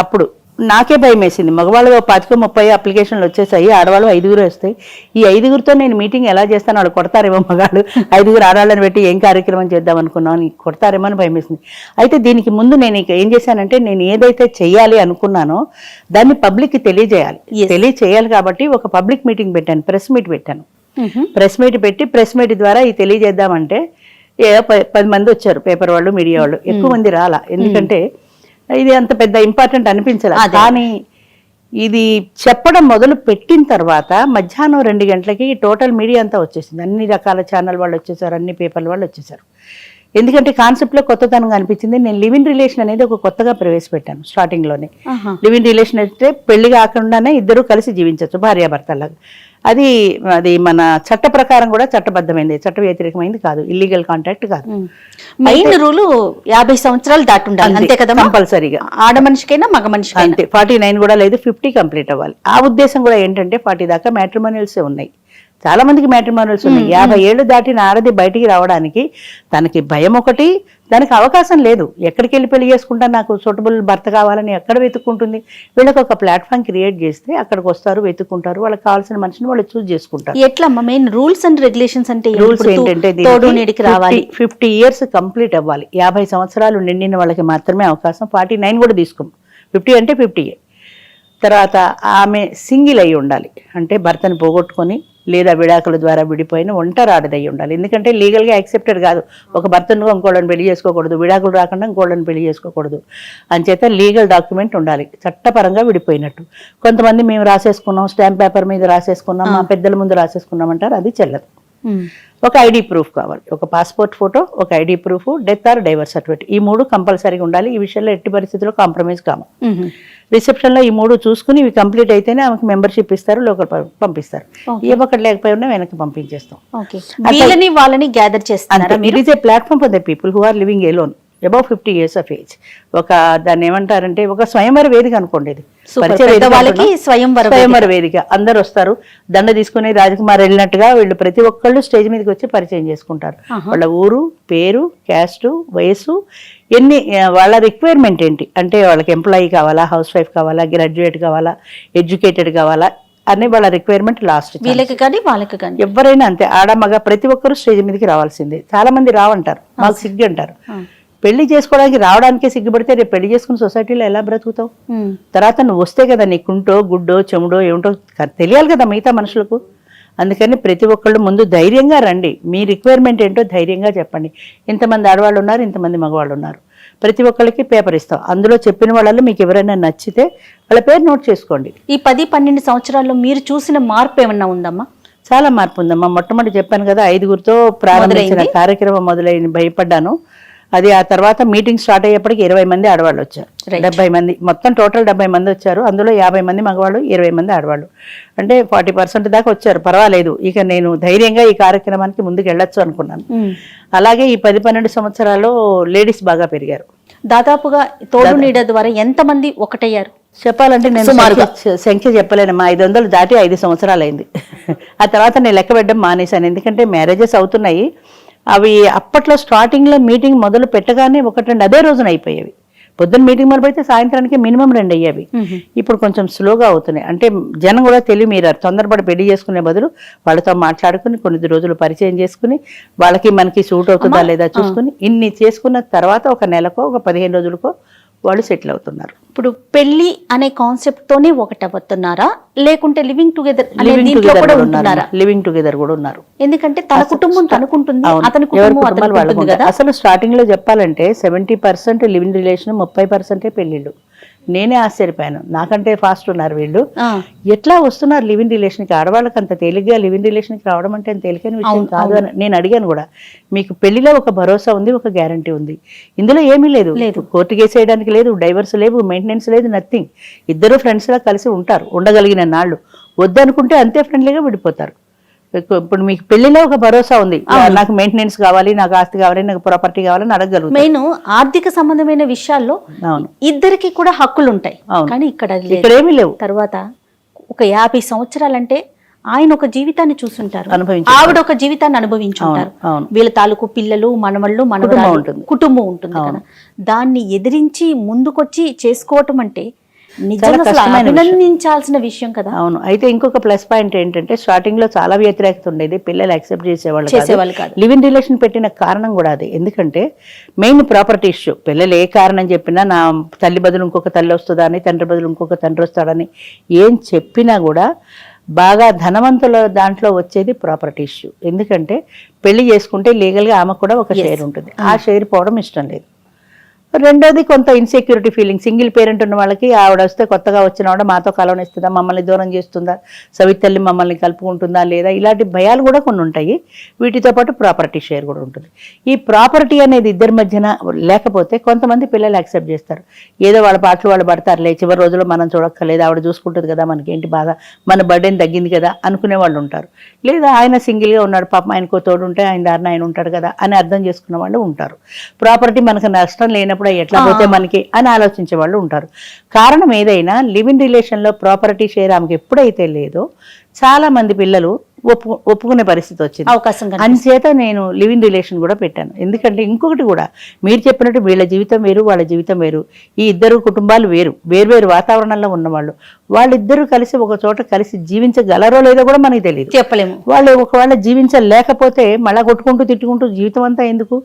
అప్పుడు నాకే భయం వేసింది. మగవాళ్ళు 25-30 అప్లికేషన్లు వచ్చేసాయి, ఆడవాళ్ళు 5 వస్తాయి. ఈ 5తో నేను మీటింగ్ ఎలా చేస్తాను, వాళ్ళు కొడతారేమో, మగాళ్ళు 5 ఆడవాళ్ళని పెట్టి ఏం కార్యక్రమం చేద్దాం అనుకున్నాను, కొడతారేమో అని భయం వేసింది. అయితే దీనికి ముందు నేను ఏం చేశానంటే నేను ఏదైతే చెయ్యాలి అనుకున్నానో దాన్ని పబ్లిక్కి తెలియజేయాలి కాబట్టి ఒక పబ్లిక్ మీటింగ్ పెట్టాను, ప్రెస్ మీట్ పెట్టాను. ప్రెస్ మీట్ పెట్టి ప్రెస్ మీట్ ద్వారా ఇది తెలియజేద్దామంటే 10 మంది వచ్చారు, పేపర్ వాళ్ళు, మీడియా వాళ్ళు. ఎక్కువ మంది రాలా, ఎందుకంటే ఇది అంత పెద్ద ఇంపార్టెంట్ అనిపించలేదు. కానీ ఇది చెప్పడం మొదలు పెట్టిన తర్వాత మధ్యాహ్నం 2 గంటలకి టోటల్ మీడియా అంతా వచ్చేసింది. అన్ని రకాల ఛానల్ వాళ్ళు వచ్చేసారు, అన్ని పేపర్ల వాళ్ళు వచ్చేసారు. ఎందుకంటే కాన్సెప్ట్లో కొత్తతనంగా అనిపించింది. నేను లివ్ ఇన్ రిలేషన్ అనేది ఒక కొత్తగా ప్రవేశపెట్టాను స్టార్టింగ్లోనే. లివ్ ఇన్ రిలేషన్ అంటే పెళ్లి కాకుండానే ఇద్దరు కలిసి జీవించవచ్చు భార్యాభర్తలాగా. అది మన చట్ట ప్రకారం కూడా చట్టబద్ధమైంది, చట్ట వ్యతిరేకమైంది కాదు, ఇల్లీగల్ కాంటాక్ట్ కాదు. మెయిన్ రూల్ 50 సంవత్సరాలు దాటి ఉండాలి, అంతే కదా కంపల్సరీగా. ఆడ మనిషికైనా మగ మనిషికైనా అంతే. 49 కూడా లేదు, 50 కంప్లీట్ అవ్వాలి. ఆ ఉద్దేశం కూడా ఏంటంటే 40 దాకా మ్యాట్రిమోనియల్సే ఉన్నాయి, చాలా మందికి మ్యాట్రిమోనియల్స్ ఉన్నాయి. 50 ఏళ్ళు దాటిన ఆడది బయటికి రావడానికి తనకి భయం ఒకటి, దానికి అవకాశం లేదు. ఎక్కడికి వెళ్ళి పెళ్లి చేసుకుంటా, నాకు సూటబుల్ భర్త కావాలని ఎక్కడ వెతుక్కుంటుంది? వీళ్ళకి ఒక ప్లాట్ఫామ్ క్రియేట్ చేస్తే అక్కడికి వస్తారు, వెతుక్కుంటారు, వాళ్ళకి కావాల్సిన మనిషిని వాళ్ళు చూస్ చేసుకుంటారు. ఎట్లా మెయిన్ రూల్స్ అండ్ రెగ్యులేషన్స్ అంటే రూల్స్ ఏంటంటే 50 ఇయర్స్ కంప్లీట్ అవ్వాలి, 50 సంవత్సరాలు నిండిన వాళ్ళకి మాత్రమే అవకాశం. 49 కూడా తీసుకోం, 50 అంటే 50. తర్వాత ఆమె సింగిల్ అయి ఉండాలి, అంటే భర్తను పోగొట్టుకొని లేదా విడాకుల ద్వారా విడిపోయిన ఒంటరి ఆడదయ్యి ఉండాలి. ఎందుకంటే లీగల్గా యాక్సెప్టెడ్ కాదు, ఒక భర్తను ఇంకోళ్ళని పెళ్లి చేసుకోకూడదు, విడాకులు రాకుండా ఇంకోళ్ళని పెళ్లి చేసుకోకూడదు. అంచేత లీగల్ డాక్యుమెంట్ ఉండాలి, చట్టపరంగా విడిపోయినట్టు. కొంతమంది మేము రాసేసుకున్నాం, స్టాంప్ పేపర్ మీద రాసేసుకున్నాం, మా పెద్దల ముందు రాసేసుకున్నాం అంటారు, అది చెల్లదు. ఒక ఐడి ప్రూఫ్ కావాలి, ఒక పాస్పోర్ట్ ఫోటో, ఒక ID proof, death or divorce certificate, ఈ 3 కంపల్సరీగా ఉండాలి. ఈ విషయంలో ఎట్టి పరిస్థితుల్లో కాంప్రమైజ్ కాము. రిసెప్షన్లో ఈ 3 చూసుకుని ఇవి కంప్లీట్ అయితేనే ఆమెకు మెంబర్షిప్ ఇస్తారు, లోకల్ పంపిస్తారు. ఏ ఒక్కటి లేకపోయినా వెనక్కి పంపించేస్తాం. వాళ్ళని గ్యాదర్ చేస్తారు. It is a platform for the people who are living alone above 50 years of age. ఒక దాన్ని ఏమంటారంటే ఒక స్వయంవర వేదిక అనుకోండి, ఇది స్వయంవర వేదిక. అందరు వస్తారు, దండ తీసుకుని రాజకుమార్ వెళ్ళినట్టుగా వీళ్ళు ప్రతి ఒక్కళ్ళు స్టేజ్ మీదకి వచ్చి పరిచయం చేసుకుంటారు. వాళ్ళ ఊరు, పేరు, క్యాస్ట్, వయసు, వాళ్ళ రిక్వైర్మెంట్ ఏంటి, అంటే వాళ్ళకి ఎంప్లాయీ కావాలా, హౌస్ వైఫ్ కావాలా, గ్రాడ్యుయేట్ కావాలా, ఎడ్యుకేటెడ్ కావాలా అని వాళ్ళ రిక్వైర్మెంట్ లాస్ట్. వీళ్ళకి కానీ వాళ్ళకి కానీ ఎవరైనా అంతే, ఆడ మగ ప్రతి ఒక్కరు స్టేజ్ మీదకి రావాల్సిందే. చాలా మంది రావంటారు, మాకు సిగ్గు అంటారు. పెళ్లి చేసుకోవడానికి రావడానికే సిగ్గుపడితే రేపు పెళ్లి చేసుకుని సొసైటీలో ఎలా బ్రతుకుతావు? తర్వాత నువ్వు వస్తే కదా నీకుంటో గుడ్డో చెముడో ఏమిటో తెలియాలి కదా మిగతా మనుషులకు. అందుకని ప్రతి ఒక్కళ్ళు ముందు ధైర్యంగా రండి, మీ రిక్వైర్మెంట్ ఏంటో ధైర్యంగా చెప్పండి. ఇంతమంది ఆడవాళ్ళు ఉన్నారు, ఇంతమంది మగవాళ్ళు ఉన్నారు, ప్రతి ఒక్కరికి పేపర్ ఇస్తాం. అందులో చెప్పిన వాళ్ళలో మీకు ఎవరైనా నచ్చితే వాళ్ళ పేరు నోట్ చేసుకోండి. ఈ 10-12 సంవత్సరాల్లో మీరు చూసిన మార్పు ఏమన్నా ఉందమ్మా? చాలా మార్పు ఉందమ్మా. మొట్టమొదటి చెప్పాను కదా, 5గురితో ప్రారంభించిన కార్యక్రమం మొదలైన భయపడ్డాను. అది ఆ తర్వాత మీటింగ్ స్టార్ట్ అయ్యేప్పటికి 20 మంది ఆడవాళ్ళు వచ్చారు, 70 మంది మొత్తం టోటల్ 70 మంది వచ్చారు. అందులో 50 మంది మగవాళ్ళు, 20 మంది ఆడవాళ్ళు, అంటే 40% దాకా వచ్చారు. పర్వాలేదు, ఇక నేను ధైర్యంగా ఈ కార్యక్రమానికి ముందుకు వెళ్ళొచ్చు అనుకున్నాను. అలాగే ఈ 10-12 సంవత్సరాల్లో లేడీస్ బాగా పెరిగారు. దాదాపుగా తోడు నీడ ద్వారా ఎంతమంది ఒకటయ్యారు చెప్పాలంటే నేను సంఖ్య చెప్పలేనమ్మా. 500 దాటి 5 సంవత్సరాలు అయింది. ఆ తర్వాత నేను లెక్క పెట్టడం మానేశాను, ఎందుకంటే మ్యారేజెస్ అవుతున్నాయి. అవి అప్పట్లో స్టార్టింగ్లో మీటింగ్ మొదలు పెట్టగానే 1-2 అదే రోజున అయిపోయేవి. పొద్దున్న మీటింగ్ మొదలు పెడితే సాయంత్రానికి మినిమం 2 అయ్యేవి. ఇప్పుడు కొంచెం స్లోగా అవుతున్నాయి. అంటే జనం కూడా మీరారు, తొందరపడి పెళ్లి చేసుకునే బదులు వాళ్ళతో మాట్లాడుకుని కొన్ని రోజులు పరిచయం చేసుకుని వాళ్ళకి మనకి సూట్ అవుతుందా లేదా చూసుకుని ఇన్ని చేసుకున్న తర్వాత ఒక నెలకో ఒక 15 రోజులకో వాళ్ళు సెటిల్ అవుతున్నారు. ఇప్పుడు పెళ్లి అనే కాన్సెప్ట్ తోనే ఒకటవుతున్నారా, లేకుంటే లివింగ్ టుగెదర్ అనే లివింగ్ దీంట్లో టుగెదర్ కూడా కూడా ఉంటున్నారా? ఉన్నారు, లివింగ్ టుగెదర్ కూడా ఉన్నారు. ఎందుకంటే తన కుటుంబం తనుకుంటుంది, అవును. అతని ఎవరి కుటుంబం కుటుంబాలు అతనికి వాళ్ళకు ఉంటుంది ఉంటాయి. కదా. అసలు స్టార్టింగ్ లో చెప్పాలంటే 70% లివింగ్ రిలేషన్, 30% పెళ్లిళ్ళు. నేనే ఆశ్చర్యపోయాను, నాకంటే ఫాస్ట్ ఉన్నారు వీళ్ళు. ఆ, ఎట్లా వస్తున్నారు లివింగ్ రిలేషన్కి? ఆడవాళ్ళకి అంత తేలిగ్గా లివింగ్ రిలేషన్కి రావడం అంటే అంత తేలికైన విషయం అవును, కాదు అని నేను అడిగాను కూడా. మీకు పెళ్లిలో ఒక భరోసా ఉంది, ఒక గ్యారంటీ ఉంది, ఇందులో ఏమీ లేదు. కోర్టు కేసు వేయడానికి లేదు, డైవర్స్ లేవు, మెయింటెనెన్స్ లేదు, నథింగ్. ఇద్దరు ఫ్రెండ్స్ లా కలిసి ఉంటారు, ఉండగలిగిన నాళ్ళు. వద్దనుకుంటే అంతే ఫ్రెండ్లీగా విడిపోతారు. ఇప్పుడు మీకు పెళ్లిలో ఒక భరోసా ఉంది, నాకు మెయింటెనెన్స్ కావాలి, నాకు ఆస్తి కావాలి, నాకు ప్రాపర్టీ కావాలని అడగగలుగుతారు. మెయిన్ ఆర్థిక సంబంధమైన విషయాల్లో అవును, ఇద్దరికి కూడా హక్కులు ఉంటాయి. అవును. కానీ ఇక్కడ అది లేదు. ఇక్కడ ఏమీ లేవు. తర్వాత ఒక 50 సంవత్సరాలంటే ఆయన ఒక జీవితాన్ని చూసుంటారు, అనుభవించారు. ఆవిడ ఒక జీవితాన్ని అనుభవించుంటారు. అవును, అవును. వీళ్ళ తాలూకు పిల్లలు, మనవళ్ళు, మనవరాలు, ఉంటుంది. కుటుంబం ఉంటుంది కదా. దాన్ని ఎదిరించి ముందుకొచ్చి చేసుకోవటం అంటే నిజంగా అసలు కష్టమైన విషయం. అభినందించాల్సిన విషయం కదా. అవును. అయితే ఇంకొక ప్లస్ పాయింట్ ఏంటంటే స్టార్టింగ్ లో చాలా వ్యతిరేకత ఉండేది, పిల్లలు యాక్సెప్ట్ చేసేవాళ్ళు కాదు. లివింగ్ రిలేషన్ పెట్టిన కారణం కూడా అదే. ఎందుకంటే మెయిన్ ప్రాపర్టీ ఇష్యూ. పిల్లలు ఏ కారణం చెప్పినా నా తల్లి బదులు ఇంకొక తల్లి వస్తుందని, తండ్రి బదులు ఇంకొక తండ్రి వస్తాడని ఏం చెప్పినా కూడా బాగా ధనవంతుల దాంట్లో వచ్చేది ప్రాపర్టీ ఇష్యూ. ఎందుకంటే పెళ్లి చేసుకుంటే లీగల్గా ఆమెకు కూడా ఒక షేర్ ఉంటుంది, ఆ షేర్ పోవడం ఇష్టం లేదు. రెండోది కొంత ఇన్సెక్యూరిటీ ఫీలింగ్. సింగిల్ పేరెంట్ ఉన్న వాళ్ళకి ఆవిడ వస్తే కొత్తగా వచ్చిన ఆవిడ మాతో కలవనిస్తుందా, మమ్మల్ని దూరం చేస్తుందా, సవితల్లి మమ్మల్ని కలుపుకుంటుందా లేదా, ఇలాంటి భయాలు కూడా కొన్ని ఉంటాయి. వీటితో పాటు ప్రాపర్టీ షేర్ కూడా ఉంటుంది. ఈ ప్రాపర్టీ అనేది ఇద్దరి మధ్యన లేకపోతే కొంతమంది పిల్లలు యాక్సెప్ట్ చేస్తారు. ఏదో వాళ్ళ పాటలు వాళ్ళు పడతారులే, చివరి రోజుల్లో మనం చూడక్కర్లేదు, ఆవిడ చూసుకుంటుంది కదా, మనకేంటి బాధ, మన బర్డెన్ తగ్గింది కదా అనుకునే వాళ్ళు ఉంటారు. లేదా ఆయన సింగిల్గా ఉన్నాడు, పాపం ఆయనకో తోడు ఉంటే ఆయన దారిన ఆయన ఉంటాడు కదా అని అర్థం చేసుకున్న వాళ్ళు ఉంటారు. ప్రాపర్టీ మనకు నష్టం లేనప్పుడు ఎట్లా పోతే మనకి అని ఆలోచించే వాళ్ళు ఉంటారు. కారణం ఏదైనా లివింగ్ రిలేషన్లో ప్రాపర్టీ షేర్ ఆమెకి ఎప్పుడైతే లేదో చాలా మంది పిల్లలు ఒప్పుకునే పరిస్థితి వచ్చింది, అవకాశం. అంచేత నేను లివింగ్ రిలేషన్ కూడా పెట్టాను. ఎందుకంటే ఇంకొకటి కూడా మీరు చెప్పినట్టు వీళ్ళ జీవితం వేరు, వాళ్ళ జీవితం వేరు. ఈ ఇద్దరు కుటుంబాలు వేరు, వేరు వాతావరణంలో ఉన్నవాళ్ళు. వాళ్ళిద్దరూ కలిసి ఒక చోట కలిసి జీవించగలరో లేదో కూడా మనకి తెలియదు, చెప్పలేము. వాళ్ళు ఒకవేళ జీవించలేకపోతే మళ్ళా కొట్టుకుంటూ తిట్టుకుంటూ జీవితం అంతా ఎందుకు,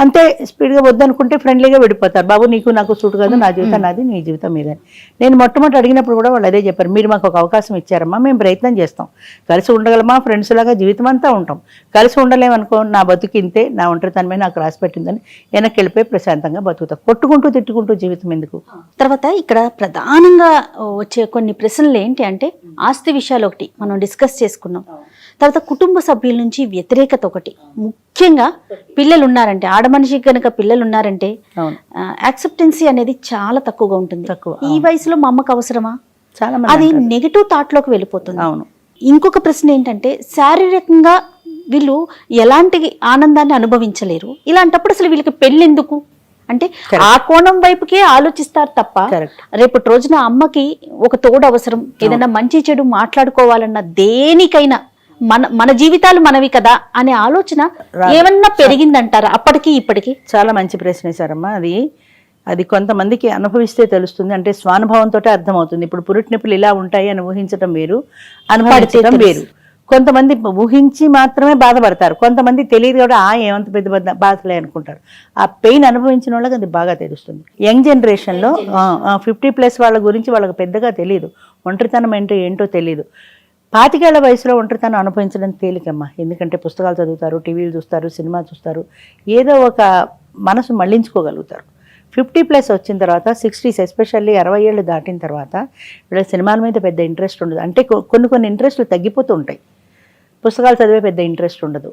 అంతే స్పీడ్గా వద్దనుకుంటే ఫ్రెండ్లీగా విడిపోతారు. బాబు నీకు నాకు సూట్ కాదు, నా జీవితం నాది, నీ జీవితం మీదని. నేను మొట్టమొదటి అడిగినప్పుడు కూడా వాళ్ళు అదే చెప్పారు, మీరు మాకు ఒక అవకాశం ఇచ్చారమ్మా, మేము ప్రయత్నం చేస్తాం, కలిసి ఉండగలమా, ఫ్రెండ్స్ లాగా జీవితం అంతా ఉంటాం, కలిసి ఉండలేమనుకో నా బతుకింతే, నా ఒంటరితనమే నాకు రాసి పెట్టిందని వెనక్కి వెళ్ళిపోయి ప్రశాంతంగా బతుకుతాం. కొట్టుకుంటూ తిట్టుకుంటూ జీవితం ఎందుకు. తర్వాత ఇక్కడ ప్రధానంగా వచ్చే కొన్ని ప్రశ్నలు ఏంటి అంటే, ఆస్తి విషయాలు ఒకటి మనం డిస్కస్ చేసుకున్నాం. తర్వాత కుటుంబ సభ్యుల నుంచి వ్యతిరేకత ఒకటి, ముఖ్యంగా పిల్లలు ఉన్నారంటే, ఆడ మనిషికి కనుక పిల్లలు ఉన్నారంటే యాక్సెప్టెన్సీ అనేది చాలా తక్కువగా ఉంటుంది. ఈ వయసులో మా అమ్మకు అవసరమా, చాలా అది నెగిటివ్ థాట్ లోకి వెళ్ళిపోతుంది. అవును. ఇంకొక ప్రశ్న ఏంటంటే, శారీరకంగా వీళ్ళు ఎలాంటి ఆనందాన్ని అనుభవించలేరు, ఇలాంటప్పుడు అసలు వీళ్ళకి పెళ్ళెందుకు అంటే ఆ కోణం వైపుకే ఆలోచిస్తారు తప్ప, రేపటి రోజున అమ్మకి ఒక తోడు అవసరం, ఏదైనా మంచి చెడు మాట్లాడుకోవాలన్న దేనికైనా మన జీవితాలు మనవి కదా అనే ఆలోచన ఏమన్నా పెరిగిందంటారా అప్పటికి ఇప్పటికి? చాలా మంచి ప్రశ్న వేశారమ్మా. అది కొంతమందికి అనుభవిస్తే తెలుస్తుంది, అంటే స్వానుభవంతో అర్థమవుతుంది. ఇప్పుడు పురిటినొప్పులు ఇలా ఉంటాయి అని ఊహించడం వేరు, అనుభవించడం వేరు. కొంతమంది ఊహించి మాత్రమే బాధపడతారు, కొంతమంది తెలియదు కూడా ఏమంత పెద్ద బాధలే అనుకుంటారు. ఆ పెయిన్ అనుభవించిన వాళ్ళకి అది బాగా తెలుస్తుంది. యంగ్ జనరేషన్లో 50+ వాళ్ళ గురించి వాళ్ళకి పెద్దగా తెలియదు, ఒంటరితనం ఏంటో తెలియదు. 25 వయసులో ఒంటరితనం అనుభవించడం తేలికమ్మా. ఎందుకంటే పుస్తకాలు చదువుతారు, టీవీలు చూస్తారు, సినిమా చూస్తారు, ఏదో ఒక మనసు మళ్లించుకోగలుగుతారు. 50+ వచ్చిన తర్వాత 60s ఎస్పెషల్లీ 60 ఏళ్ళు దాటిన తర్వాత వీళ్ళకి సినిమాల మీద పెద్ద ఇంట్రెస్ట్ ఉండదు. అంటే కొన్ని ఇంట్రెస్ట్లు తగ్గిపోతూ ఉంటాయి. పుస్తకాలు చదివే పెద్ద ఇంట్రెస్ట్ ఉండదు,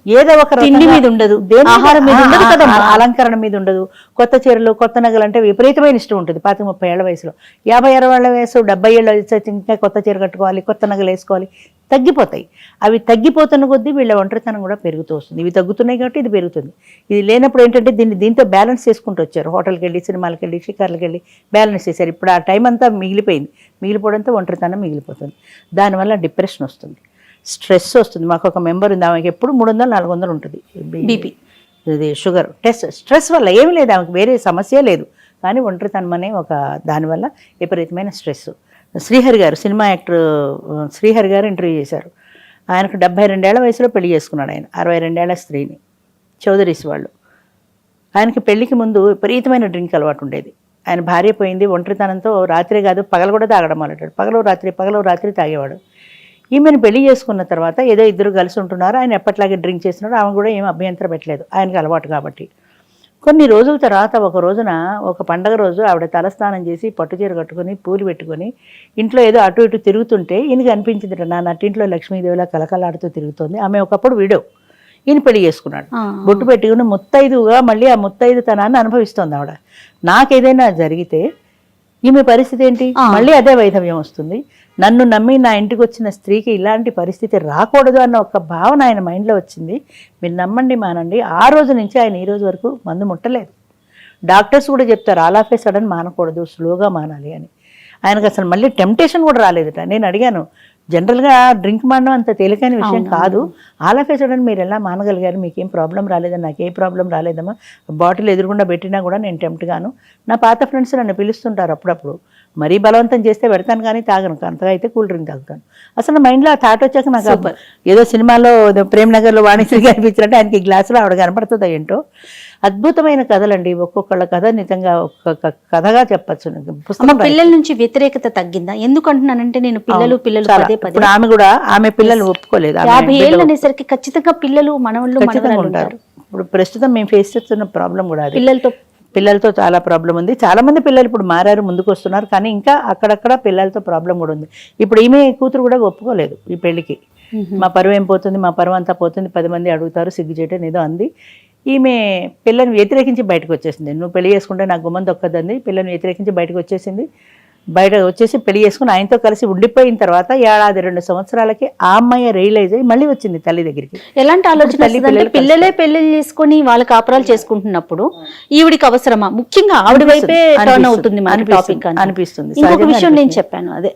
ఏదో ఒక తిండి మీద ఉండదు, ఆహారం మీద ఉండదు కదా, అలంకరణ మీద ఉండదు. కొత్త చీరలు, కొత్త నగలు అంటే విపరీతమైన ఇష్టం ఉంటుంది 25-30 ఏళ్ల వయసులో. 50-60 ఏళ్ల వయసు, 70 ఏళ్ళ వయసు ఇంకా కొత్త చీర కట్టుకోవాలి, కొత్త నగలు వేసుకోవాలి, తగ్గిపోతాయి. అవి తగ్గిపోతున్న కొద్దీ వీళ్ళ ఒంటరితనం కూడా పెరుగుతూ వస్తుంది. ఇవి తగ్గుతున్నాయి కాబట్టి ఇది పెరుగుతుంది. ఇది లేనప్పుడు ఏంటంటే దీంతో బ్యాలెన్స్ చేసుకుంటూ వచ్చారు. హోటల్కి వెళ్ళి, సినిమాలకు వెళ్ళి, షికార్లకు వెళ్ళి బ్యాలెన్స్ చేశారు. ఇప్పుడు ఆ టైం అంతా మిగిలిపోవడంతో ఒంటరితనం మిగిలిపోతుంది. దానివల్ల డిప్రెషన్ వస్తుంది, స్ట్రెస్ వస్తుంది. మాకు ఒక మెంబర్ ఉంది, ఆమెకి ఎప్పుడు 300-400 ఉంటుంది బీపీ, ఇది షుగర్. స్ట్రెస్ వల్ల ఏమి లేదు, ఆమెకు వేరే సమస్య లేదు, కానీ ఒంటరితనం అనే ఒక దానివల్ల విపరీతమైన స్ట్రెస్. శ్రీహరి గారు, సినిమా యాక్టర్ శ్రీహరి గారు ఇంటర్వ్యూ చేశారు. ఆయనకు 72 ఏళ్ల వయసులో పెళ్లి చేసుకున్నాడు. ఆయన 62 ఏళ్ల స్త్రీని, చౌదరీస్ వాళ్ళు. ఆయనకి పెళ్లికి ముందు విపరీతమైన డ్రింక్ అలవాటు ఉండేది. ఆయన భార్య పోయింది, ఒంటరితనంతో రాత్రి కాదు పగలు కూడా తాగడం మొదలెట్టాడు. పగలు రాత్రి తాగేవాడు. ఈమెను పెళ్లి చేసుకున్న తర్వాత ఏదో ఇద్దరు కలిసి ఉంటున్నారు. ఆయన ఎప్పట్లాగే డ్రింక్ చేస్తున్నాడు. ఆమె కూడా ఏం అభ్యంతరం పెట్టలేదు, ఆయనకి అలవాటు కాబట్టి. కొన్ని రోజుల తర్వాత ఒక రోజున, ఒక పండగ రోజు ఆవిడ తలస్నానం చేసి పట్టుచీర కట్టుకొని పూలు పెట్టుకొని ఇంట్లో ఏదో అటు ఇటు తిరుగుతుంటే ఈయనకి అనిపించింది, నా నట్టింట్లో లక్ష్మీదేవిలా కలకలాడుతూ తిరుగుతోంది. ఆమె ఒకప్పుడు విడో, ఈయన పెళ్లి చేసుకున్నాడు. బొట్టు పెట్టుకుని ముత్తైదుగా మళ్ళీ ఆ ముత్తైదుతనాన్ని అనుభవిస్తోంది ఆవిడ. నాకేదైనా జరిగితే ఈమె పరిస్థితి ఏంటి? మళ్ళీ అదే వైధవ్యం వస్తుంది. నన్ను నమ్మి నా ఇంటికి వచ్చిన స్త్రీకి ఇలాంటి పరిస్థితి రాకూడదు అన్న ఒక భావన ఆయన మైండ్లో వచ్చింది. మీరు నమ్మండి మానండి, ఆ రోజు నుంచి ఆయన ఈ రోజు వరకు మందు ముట్టలేదు. డాక్టర్స్ కూడా చెప్తారు ఆల్ ఆఫ్ ఏ సడన్ మానకూడదు, స్లోగా మానాలి అని. ఆయనకు అసలు మళ్ళీ టెంప్టేషన్ కూడా రాలేదట. నేను అడిగాను, జనరల్గా డ్రింక్ మానడం అంత తేలికైన విషయం కాదు, ఆల్ ఆఫ్ ఏ సడన్ మీరు ఎలా మానగలిగారు, మీకేం ప్రాబ్లం రాలేదని. నాకు ఏ ప్రాబ్లం రాలేదమ్మా, బాటిల్ ఎదురుగుండా పెట్టినా కూడా నేను టెంప్ట్ గాను. నా పాత ఫ్రెండ్స్ నన్ను పిలుస్తుంటారు అప్పుడప్పుడు, మరీ బలవంతం చేస్తే పెడతాను కానీ తాగను, అంతగా అయితే కూల్ డ్రింక్ తాగుతాను. అసలు మైండ్లో ఆ థాట్ వచ్చాక నాకు ఏదో సినిమాలో ప్రేమ్నగర్లో వాణిశ్రీ కనిపించినట్టు ఆయనకి గ్లాసులో ఆవిడ కనపడుతుందా ఏంటో. అద్భుతమైన కథలండి, ఒక్కొక్కళ్ళ కథ నిజంగా ఒక్కొక్క కథగా చెప్పచ్చు. పిల్లల నుంచి వ్యతిరేకత తగ్గిందా? ఎందుకంటున్నానంటే నేను పిల్లలు ఇప్పుడు ఆమె కూడా ఆమె పిల్లలు ఒప్పుకోలేదు. 50 ఏళ్ళు అనేసరికి ఖచ్చితంగా పిల్లలు మనవాళ్ళు ఉంటారు. ఇప్పుడు ప్రస్తుతం మేము ఫేస్ చేస్తున్న ప్రాబ్లం కూడా అది. పిల్లలతో చాలా ప్రాబ్లం ఉంది. చాలా మంది పిల్లలు ఇప్పుడు మారారు, ముందుకు వస్తున్నారు, కానీ ఇంకా అక్కడక్కడ పిల్లలతో ప్రాబ్లం కూడా ఉంది. ఇప్పుడు ఈమె కూతురు కూడా ఒప్పుకోలేదు ఈ పెళ్లికి. మా పరువు ఏం పోతుంది, మా పరువు అంతా పోతుంది, 10 మంది అడుగుతారు, సిగ్గు చేయటం ఏదో అంది. ఈమె పిల్లని వ్యతిరేకించి బయటకు వచ్చేసింది. నువ్వు పెళ్లి చేసుకుంటే నాకు గుమ్మం దొక్కదండి, పిల్లని వ్యతిరేకించి బయటకు వచ్చేసింది. బయట వచ్చేసి పెళ్లి చేసుకుని ఆయనతో కలిసి ఉండిపోయిన తర్వాత 1-2 సంవత్సరాలకి ఆ అమ్మాయి రియలైజ్ అయ్యి మళ్ళీ వచ్చింది తల్లి దగ్గరికి. ఎలాంటి ఆలోచన? పిల్లలే పెళ్లి చేసుకుని వాళ్ళ కాపురాలు చేసుకుంటున్నప్పుడు ఈవిడికి అవసరమా? ముఖ్యంగా ఆవిడ వైపే టర్న్ అవుతుంది అనిపిస్తుంది. ఇంకొక విషయం నేను చెప్పాను, అదే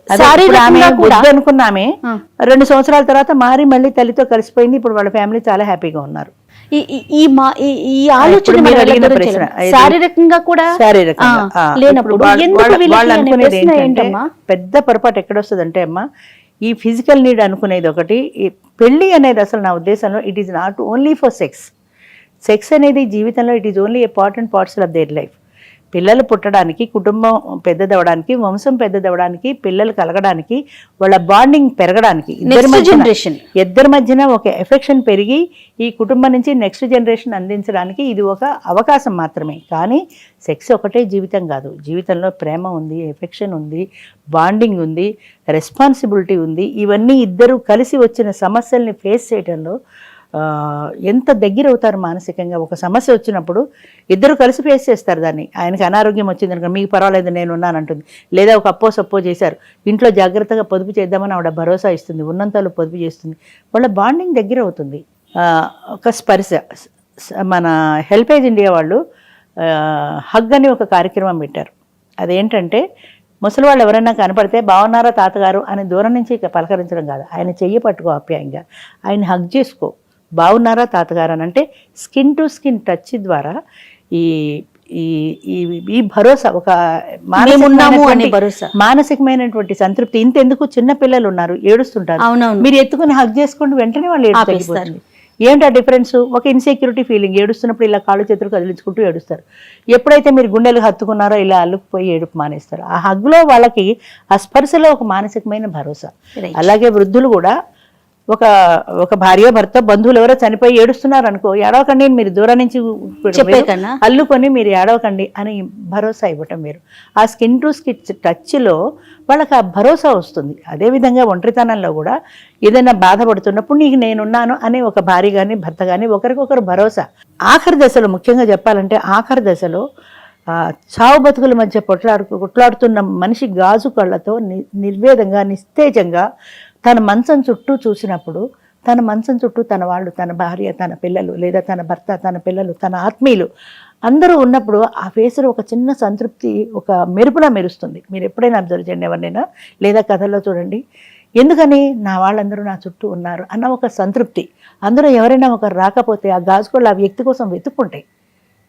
అనుకున్నామే 2 సంవత్సరాల తర్వాత మారి మళ్ళీ తల్లితో కలిసిపోయింది. ఇప్పుడు వాళ్ళ ఫ్యామిలీ చాలా హ్యాపీగా ఉన్నారు. ఈ ఆలోచన శారీరకంగా కూడా లేనప్పుడు పెద్ద పొరపాటు ఎక్కడొస్తుందంటే అమ్మా, ఈ ఫిజికల్ నీడ్ అనుకునేది ఒకటి. పెళ్లి అనేది అసలు నా ఉద్దేశంలో it is not only for sex అనేది జీవితంలో it is only important parts of their life. పిల్లలు పుట్టడానికి, కుటుంబం పెద్దదవడానికి, వంశం పెద్దదవడానికి, పిల్లలు కలగడానికి, వాళ్ళ బాండింగ్ పెరగడానికి, ఇద్దరి మధ్యన ఒక ఎఫెక్షన్ పెరిగి ఈ కుటుంబం నుంచి నెక్స్ట్ జనరేషన్ అందించడానికి ఇది ఒక అవకాశం మాత్రమే. కానీ సెక్స్ ఒకటే జీవితం కాదు. జీవితంలో ప్రేమ ఉంది, ఎఫెక్షన్ ఉంది, బాండింగ్ ఉంది, రెస్పాన్సిబిలిటీ ఉంది. ఇవన్నీ ఇద్దరు కలిసి వచ్చిన సమస్యల్ని ఫేస్ చేయడంలో ఎంత దగ్గర అవుతారు మానసికంగా. ఒక సమస్య వచ్చినప్పుడు ఇద్దరు కలిసి ఫేస్ చేస్తారు దాన్ని. ఆయనకి అనారోగ్యం వచ్చింది అనుకో, మీకు పర్వాలేదు నేను ఉన్నానంటుంది. లేదా ఒక అప్పో సప్పో చేశారు, ఇంట్లో జాగ్రత్తగా పొదుపు చేద్దామని ఆవిడ భరోసా ఇస్తుంది, ఉన్నంతలో పొదుపు చేస్తుంది. వాళ్ళ బాండింగ్ దగ్గర అవుతుంది. ఒక స్పర్శ. మన హెల్పేజ్ ఇండియా వాళ్ళు హగ్ అని ఒక కార్యక్రమం పెట్టారు. అదేంటంటే ముసలి వాళ్ళు ఎవరైనా కనపడితే బాగున్నారా తాతగారు అని దూరం నుంచి పలకరించడం కాదు, ఆయన చెయ్యి పట్టుకో ఆప్యాయంగా, ఆయన హగ్ చేసుకో, బాగున్నారా తాతగారు అని. అంటే స్కిన్ టు స్కిన్ టచ్ ద్వారా ఈ ఈ భరోసా, ఒక మానసికమైనటువంటి సంతృప్తి. ఇంతెందుకు, చిన్న పిల్లలు ఉన్నారు ఏడుస్తుంటారు, మీరు ఎత్తుకుని హగ్ చేసుకోండి, వెంటనే వాళ్ళు ఏడుస్తారు. ఏంటి ఆ డిఫరెన్స్? ఒక ఇన్సెక్యూరిటీ ఫీలింగ్, ఏడుస్తున్నప్పుడు ఇలా కాళ్ళు చేతులు కదిలించుకుంటూ ఏడుస్తారు. ఎప్పుడైతే మీరు గుండెలు హత్తుకున్నారో ఇలా అల్లుకుపోయి ఏడుపు మానేస్తారు. ఆ హగ్లో వాళ్ళకి, ఆ స్పర్శలో ఒక మానసికమైన భరోసా. అలాగే వృద్ధులు కూడా, ఒక భార్య భర్త బంధువులు ఎవరో చనిపోయి ఏడుస్తున్నారు అనుకో, ఏడవకండి, మీరు దూరం నుంచి అల్లుకొని మీరు ఏడవకండి అని భరోసా ఇవ్వటం మీరు. ఆ స్కిన్ టు స్కిన్ టచ్లో వాళ్ళకి ఆ భరోసా వస్తుంది. అదేవిధంగా ఒంటరితనంలో కూడా ఏదైనా బాధపడుతున్నప్పుడు నీకు నేనున్నాను అని ఒక భార్య కానీ భర్త కానీ ఒకరికొకరు భరోసా. ఆఖరి దశలో, ముఖ్యంగా చెప్పాలంటే ఆఖరి దశలో చావు బతుకుల మధ్య కొట్లాడుతున్న మనిషి గాజు కళ్ళతో నిర్వేదంగా, నిస్తేజంగా తన మంచం చుట్టూ చూసినప్పుడు, తన మంచం చుట్టూ తన వాళ్ళు, తన భార్య, తన పిల్లలు, లేదా తన భర్త, తన పిల్లలు, తన ఆత్మీయులు అందరూ ఉన్నప్పుడు ఆ ఫేస్లో ఒక చిన్న సంతృప్తి, ఒక మెరుపులా మెరుస్తుంది. మీరు ఎప్పుడైనా అబ్జర్వ్ చేయండి ఎవరినైనా, లేదా కథల్లో చూడండి. ఎందుకని? నా వాళ్ళందరూ నా చుట్టూ ఉన్నారు అన్న ఒక సంతృప్తి. అందులో ఎవరైనా ఒకరు రాకపోతే ఆ గాజుకోళ్ళు ఆ వ్యక్తి కోసం వెతుక్కుంటాయి.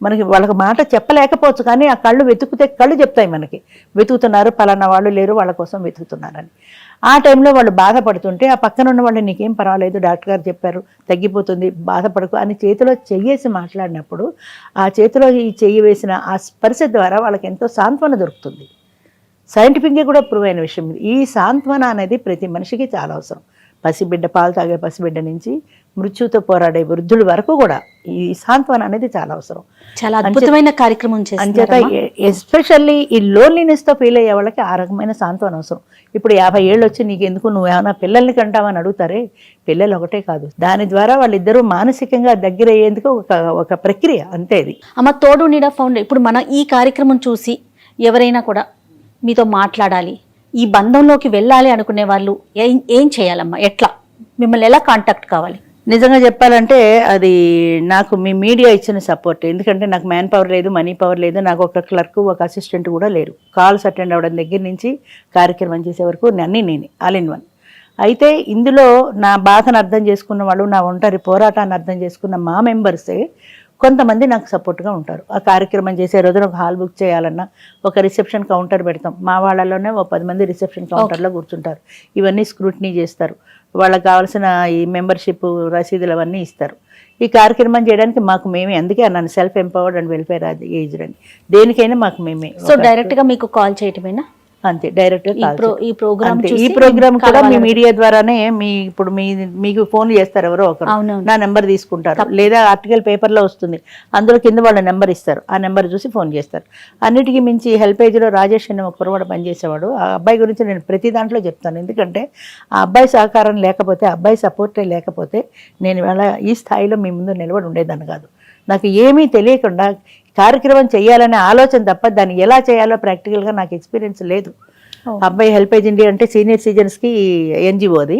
మనకి వాళ్ళకి మాట చెప్పలేకపోవచ్చు, కానీ ఆ కళ్ళు వెతుకుతే కళ్ళు చెప్తాయి మనకి, వెతుకుతున్నారు, పలానా వాళ్ళు లేరు, వాళ్ళ కోసం వెతుకుతున్నారని. ఆ టైంలో వాళ్ళు బాధపడుతుంటే ఆ పక్కన ఉన్న వాళ్ళు నీకేం పర్వాలేదు, డాక్టర్ గారు చెప్పారు తగ్గిపోతుంది, బాధపడకు అని చేతిలో చెయ్యేసి మాట్లాడినప్పుడు ఆ చేతిలో ఈ చెయ్యి వేసిన ఆ స్పర్శ ద్వారా వాళ్ళకి ఎంతో సాంత్వన దొరుకుతుంది. సైంటిఫిక్గా కూడా ప్రూవ్ అయిన విషయం ఇది. ఈ సాంత్వన అనేది ప్రతి మనిషికి చాలా అవసరం. పసిబిడ్డ, పాలు తాగే పసిబిడ్డ నుంచి మృత్యుతో పోరాడే వృద్ధుల వరకు కూడా ఈ సాంత్వన అనేది చాలా అవసరం. చాలా అద్భుతమైన కార్యక్రమం అంచేత ఎస్పెషల్లీ ఈ లోన్లీనెస్తో ఫీల్ అయ్యే వాళ్ళకి ఆ రకమైన సాంత్వన అవసరం. ఇప్పుడు 50 ఏళ్ళు వచ్చి నీకు ఎందుకు, నువ్వు ఏమైనా పిల్లల్ని కంటావని అడుగుతారే, పిల్లలు ఒకటే కాదు, దాని ద్వారా వాళ్ళిద్దరూ మానసికంగా దగ్గర అయ్యేందుకు ఒక ప్రక్రియ అంతే. ఇది అమ్మ తోడు నీడ ఫౌండేషన్. ఇప్పుడు మనం ఈ కార్యక్రమం చూసి ఎవరైనా కూడా మీతో మాట్లాడాలి, ఈ బంధంలోకి వెళ్ళాలి అనుకునే వాళ్ళు ఏం చేయాలమ్మా? ఎట్లా మిమ్మల్ని ఎలా కాంటాక్ట్ కావాలి? నిజంగా చెప్పాలంటే అది నాకు మీ మీడియా ఇచ్చిన సపోర్ట్. ఎందుకంటే నాకు మ్యాన్ పవర్ లేదు, మనీ పవర్ లేదు, నాకు ఒక క్లర్క్, ఒక అసిస్టెంట్ కూడా లేరు. కాల్స్ అటెండ్ అవ్వడం దగ్గర నుంచి కార్యక్రమం చేసే వరకు అన్నీ నేనే, ఆల్ ఇన్ వన్. అయితే ఇందులో నా బాధను అర్థం చేసుకున్న వాళ్ళు, నా ఒంటరి పోరాటాన్ని అర్థం చేసుకున్న మా మెంబర్సే కొంతమంది నాకు సపోర్ట్గా ఉంటారు. ఆ కార్యక్రమం చేసే రోజున ఒక హాల్ బుక్ చేయాలన్నా ఒక రిసెప్షన్ కౌంటర్ పెడతాం. మా వాళ్ళలోనే ఒక 10 మంది రిసెప్షన్ కౌంటర్లో కూర్చుంటారు. ఇవన్నీ స్క్రూటినీ చేస్తారు. వాళ్ళకి కావాల్సిన ఈ మెంబర్షిప్ రసీదులు అవన్నీ ఇస్తారు. ఈ కార్యక్రమం చేయడానికి మాకు మేమే, అందుకే అన్నాను self empowered and welfare aged అని. దేనికైనా మాకు మేమే. సో డైరెక్ట్గా మీకు కాల్ చేయటమేనా? అంతే, డైరెక్ట్గా ఈ ప్రోగ్రామ్ కూడా మీ మీడియా ద్వారానే ఇప్పుడు మీకు ఫోన్ చేస్తారు ఎవరో ఒకరు, నా నెంబర్ తీసుకుంటారు, లేదా ఆర్టికల్ పేపర్లో వస్తుంది, అందులో కింద వాళ్ళ నెంబర్ ఇస్తారు, ఆ నెంబర్ చూసి ఫోన్ చేస్తారు. అన్నిటికీ మించి హెల్పేజ్లో రాజేష్ అనే ఒక కురవాడు పనిచేసేవాడు. ఆ అబ్బాయి గురించి నేను ప్రతి దాంట్లో చెప్తాను. ఎందుకంటే ఆ అబ్బాయి సహకారం లేకపోతే, ఆ అబ్బాయి సపోర్టే లేకపోతే నేను ఇవాళ ఈ స్థాయిలో మీ ముందు నిలబడి ఉండేదాన్ని కాదు. నాకు ఏమీ తెలియకుండా కార్యక్రమం చేయాలనే ఆలోచన తప్ప దాన్ని ఎలా చేయాలో ప్రాక్టికల్గా నాకు ఎక్స్పీరియన్స్ లేదు. అబ్బాయి హెల్పేజ్ ఇండియా అంటే సీనియర్ సిటిజన్స్కి ఎన్జిఓ, అది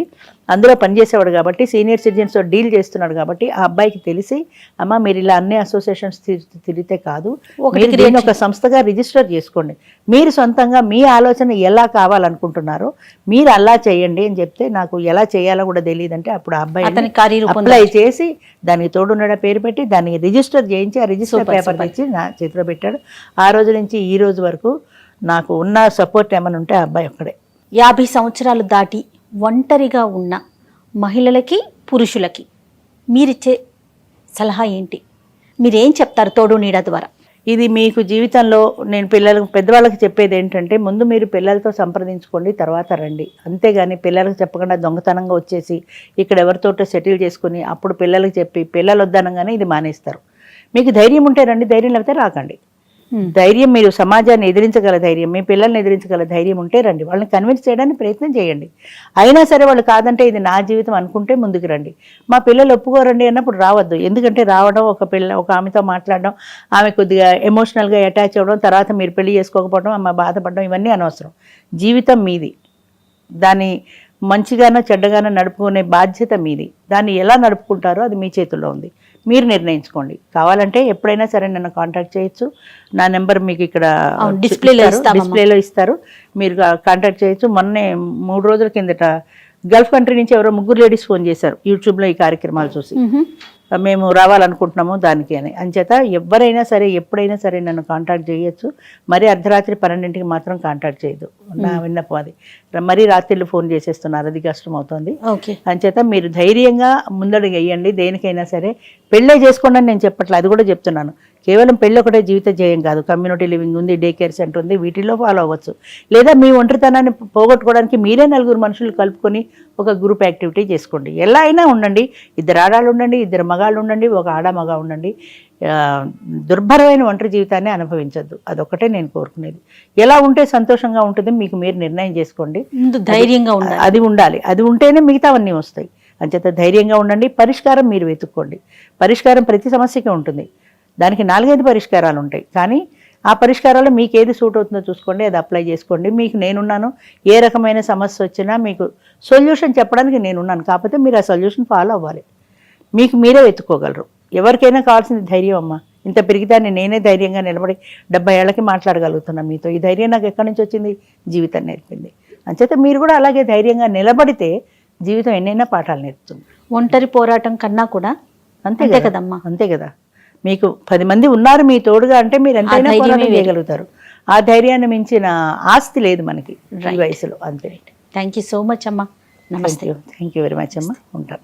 అందులో పనిచేసేవాడు కాబట్టి, సీనియర్ సిటిజన్స్తో డీల్ చేస్తున్నాడు కాబట్టి ఆ అబ్బాయికి తెలిసి, అమ్మ మీరు ఇలా అన్ని అసోసియేషన్స్ తిరిగితే కాదు, మీరు దీన్ని ఒక సంస్థగా రిజిస్టర్ చేసుకోండి, మీరు సొంతంగా మీ ఆలోచన ఎలా కావాలనుకుంటున్నారో మీరు అలా చేయండి అని చెప్తే, నాకు ఎలా చేయాలో కూడా తెలియదంటే అప్పుడు ఆ అబ్బాయి అప్లై చేసి దానికి తోడున్నడ పేరు పెట్టి దాన్ని రిజిస్టర్ చేయించి, ఆ రిజిస్టర్ పేపర్ తెచ్చి నా చేతిలో పెట్టాడు. ఆ రోజు నుంచి ఈ రోజు వరకు నాకు ఉన్న సపోర్ట్ ఏమైనా ఉంటే ఆ అబ్బాయి ఒక్కడే. 50 సంవత్సరాలు దాటి ఒంటరిగా ఉన్న మహిళలకి, పురుషులకి మీరిచ్చే సలహా ఏంటి? మీరేం చెప్తారు తోడు నీడ ద్వారా? ఇది మీకు జీవితంలో నేను పెద్దవాళ్ళకి చెప్పేది ఏంటంటే, ముందు మీరు పిల్లలతో సంప్రదించుకోండి, తర్వాత రండి. అంతేగాని పిల్లలకు చెప్పకుండా దొంగతనంగా వచ్చేసి ఇక్కడ ఎవరితోటో సెటిల్ చేసుకుని అప్పుడు పిల్లలకి చెప్పి పిల్లలు వద్దనగానే ఇది మానేస్తారు. మీకు ధైర్యం ఉంటే రండి, ధైర్యం లేకపోతే రాకండి. ధైర్యం, మీరు సమాజాన్ని ఎదిరించగల ధైర్యం, మీ పిల్లల్ని ఎదిరించగల ధైర్యం ఉంటే రండి. వాళ్ళని కన్విన్స్ చేయడానికి ప్రయత్నం చేయండి. అయినా సరే వాళ్ళు కాదంటే ఇది నా జీవితం అనుకుంటే ముందుకు రండి. మా పిల్లలు ఒప్పుకోరండి అన్నప్పుడు రావద్దు. ఎందుకంటే రావడం, ఒక ఆమెతో మాట్లాడడం, ఆమె కొద్దిగా ఎమోషనల్గా అటాచ్ అవ్వడం, తర్వాత మీరు పెళ్లి చేసుకోకపోవడం, ఆమె బాధపడడం, ఇవన్నీ అనవసరం. జీవితం మీది, దాన్ని మంచిగానో చెడ్డగానో నడుపుకునే బాధ్యత మీది. దాన్ని ఎలా నడుపుకుంటారో అది మీ చేతుల్లో ఉంది, మీరు నిర్ణయించుకోండి. కావాలంటే ఎప్పుడైనా సరే నన్ను కాంటాక్ట్ చేయొచ్చు. నా నెంబర్ మీకు ఇక్కడ డిస్ప్లేలో ఇస్తారు, మీరు కాంటాక్ట్ చేయొచ్చు. మొన్నే 3 రోజుల కిందట గల్ఫ్ కంట్రీ నుంచి ఎవరో 3 లేడీస్ ఫోన్ చేశారు యూట్యూబ్లో ఈ కార్యక్రమాలు చూసి, మేము రావాలనుకుంటున్నాము దానికి అని. అంచేత ఎవరైనా సరే ఎప్పుడైనా సరే నన్ను కాంటాక్ట్ చేయొచ్చు. మరీ అర్ధరాత్రి 12ంటికి మాత్రం కాంటాక్ట్ చేయదు, నా విన్నపం అది. మరీ రాత్రిళ్ళు ఫోన్ చేసేస్తున్నారు, అది కష్టం అవుతుంది. అంచేత మీరు ధైర్యంగా ముందడుగు వేయండి. దేనికైనా సరే పెళ్ళే చేసుకోండి అని నేను చెప్పట్లేదు, అది కూడా చెప్తున్నాను. కేవలం పెళ్ళి ఒకటే జీవిత జయం కాదు. కమ్యూనిటీ లివింగ్ ఉంది, డే కేర్ సెంటర్ ఉంది, వీటిల్లో ఫాలో అవ్వచ్చు. లేదా మీ ఒంటరితనాన్ని పోగొట్టుకోవడానికి మీరే 4 మనుషులు కలుపుకొని ఒక గ్రూప్ యాక్టివిటీ చేసుకోండి. ఎలా అయినా ఉండండి, 2 ఆడాళ్ళు ఉండండి, 2 మగాళ్ళు ఉండండి, ఒక ఆడ మగ ఉండండి. దుర్భరమైన ఒంటరి జీవితాన్ని అనుభవించద్దు, అదొక్కటే నేను కోరుకునేది. ఎలా ఉంటే సంతోషంగా ఉంటుంది మీకు మీరు నిర్ణయం చేసుకోండి. ధైర్యంగా ఉండాలి, అది ఉండాలి. అది ఉంటేనే మిగతావన్నీ వస్తాయి. అంచేత ధైర్యంగా ఉండండి. పరిష్కారం మీరు వెతుక్కోండి. పరిష్కారం ప్రతి సమస్యకి ఉంటుంది, దానికి 4-5 పరిష్కారాలు ఉంటాయి. కానీ ఆ పరిష్కారాలు మీకు ఏది సూట్ అవుతుందో చూసుకోండి, అది అప్లై చేసుకోండి. మీకు నేనున్నాను, ఏ రకమైన సమస్య వచ్చినా మీకు సొల్యూషన్ చెప్పడానికి నేనున్నాను. కాకపోతే మీరు ఆ సొల్యూషన్ ఫాలో అవ్వాలి, మీకు మీరే వెతుక్కోగలరు. ఎవరికైనా కావాల్సింది ధైర్యం అమ్మ. ఇంత పెరిగితే నేనే ధైర్యంగా నిలబడి 70 ఏళ్ళకి మాట్లాడగలుగుతున్నా మీతో. ఈ ధైర్యం నాకు ఎక్కడి నుంచి వచ్చింది? జీవితం నేర్పింది. అంచేత మీరు కూడా అలాగే ధైర్యంగా నిలబడితే జీవితం ఎన్నైనా పాఠాలు నేర్పుతుంది. ఒంటరి పోరాటం కన్నా కూడా అంతే కదమ్మా. అంతే కదా. మీకు 10 మంది ఉన్నారు మీ తోడుగా అంటే మీరు ఎంతైనా ధైర్యమే పోరాటం వేరు. చేయగలుగుతారు. ఆ ధైర్యాన్ని మించిన ఆస్తి లేదు మనకి ఈ వయసులో. అంతే. థ్యాంక్ యూ సో మచ్ అమ్మా. నమస్తే. థ్యాంక్ యూ వెరీ మచ్ అమ్మా. ఉంటాను.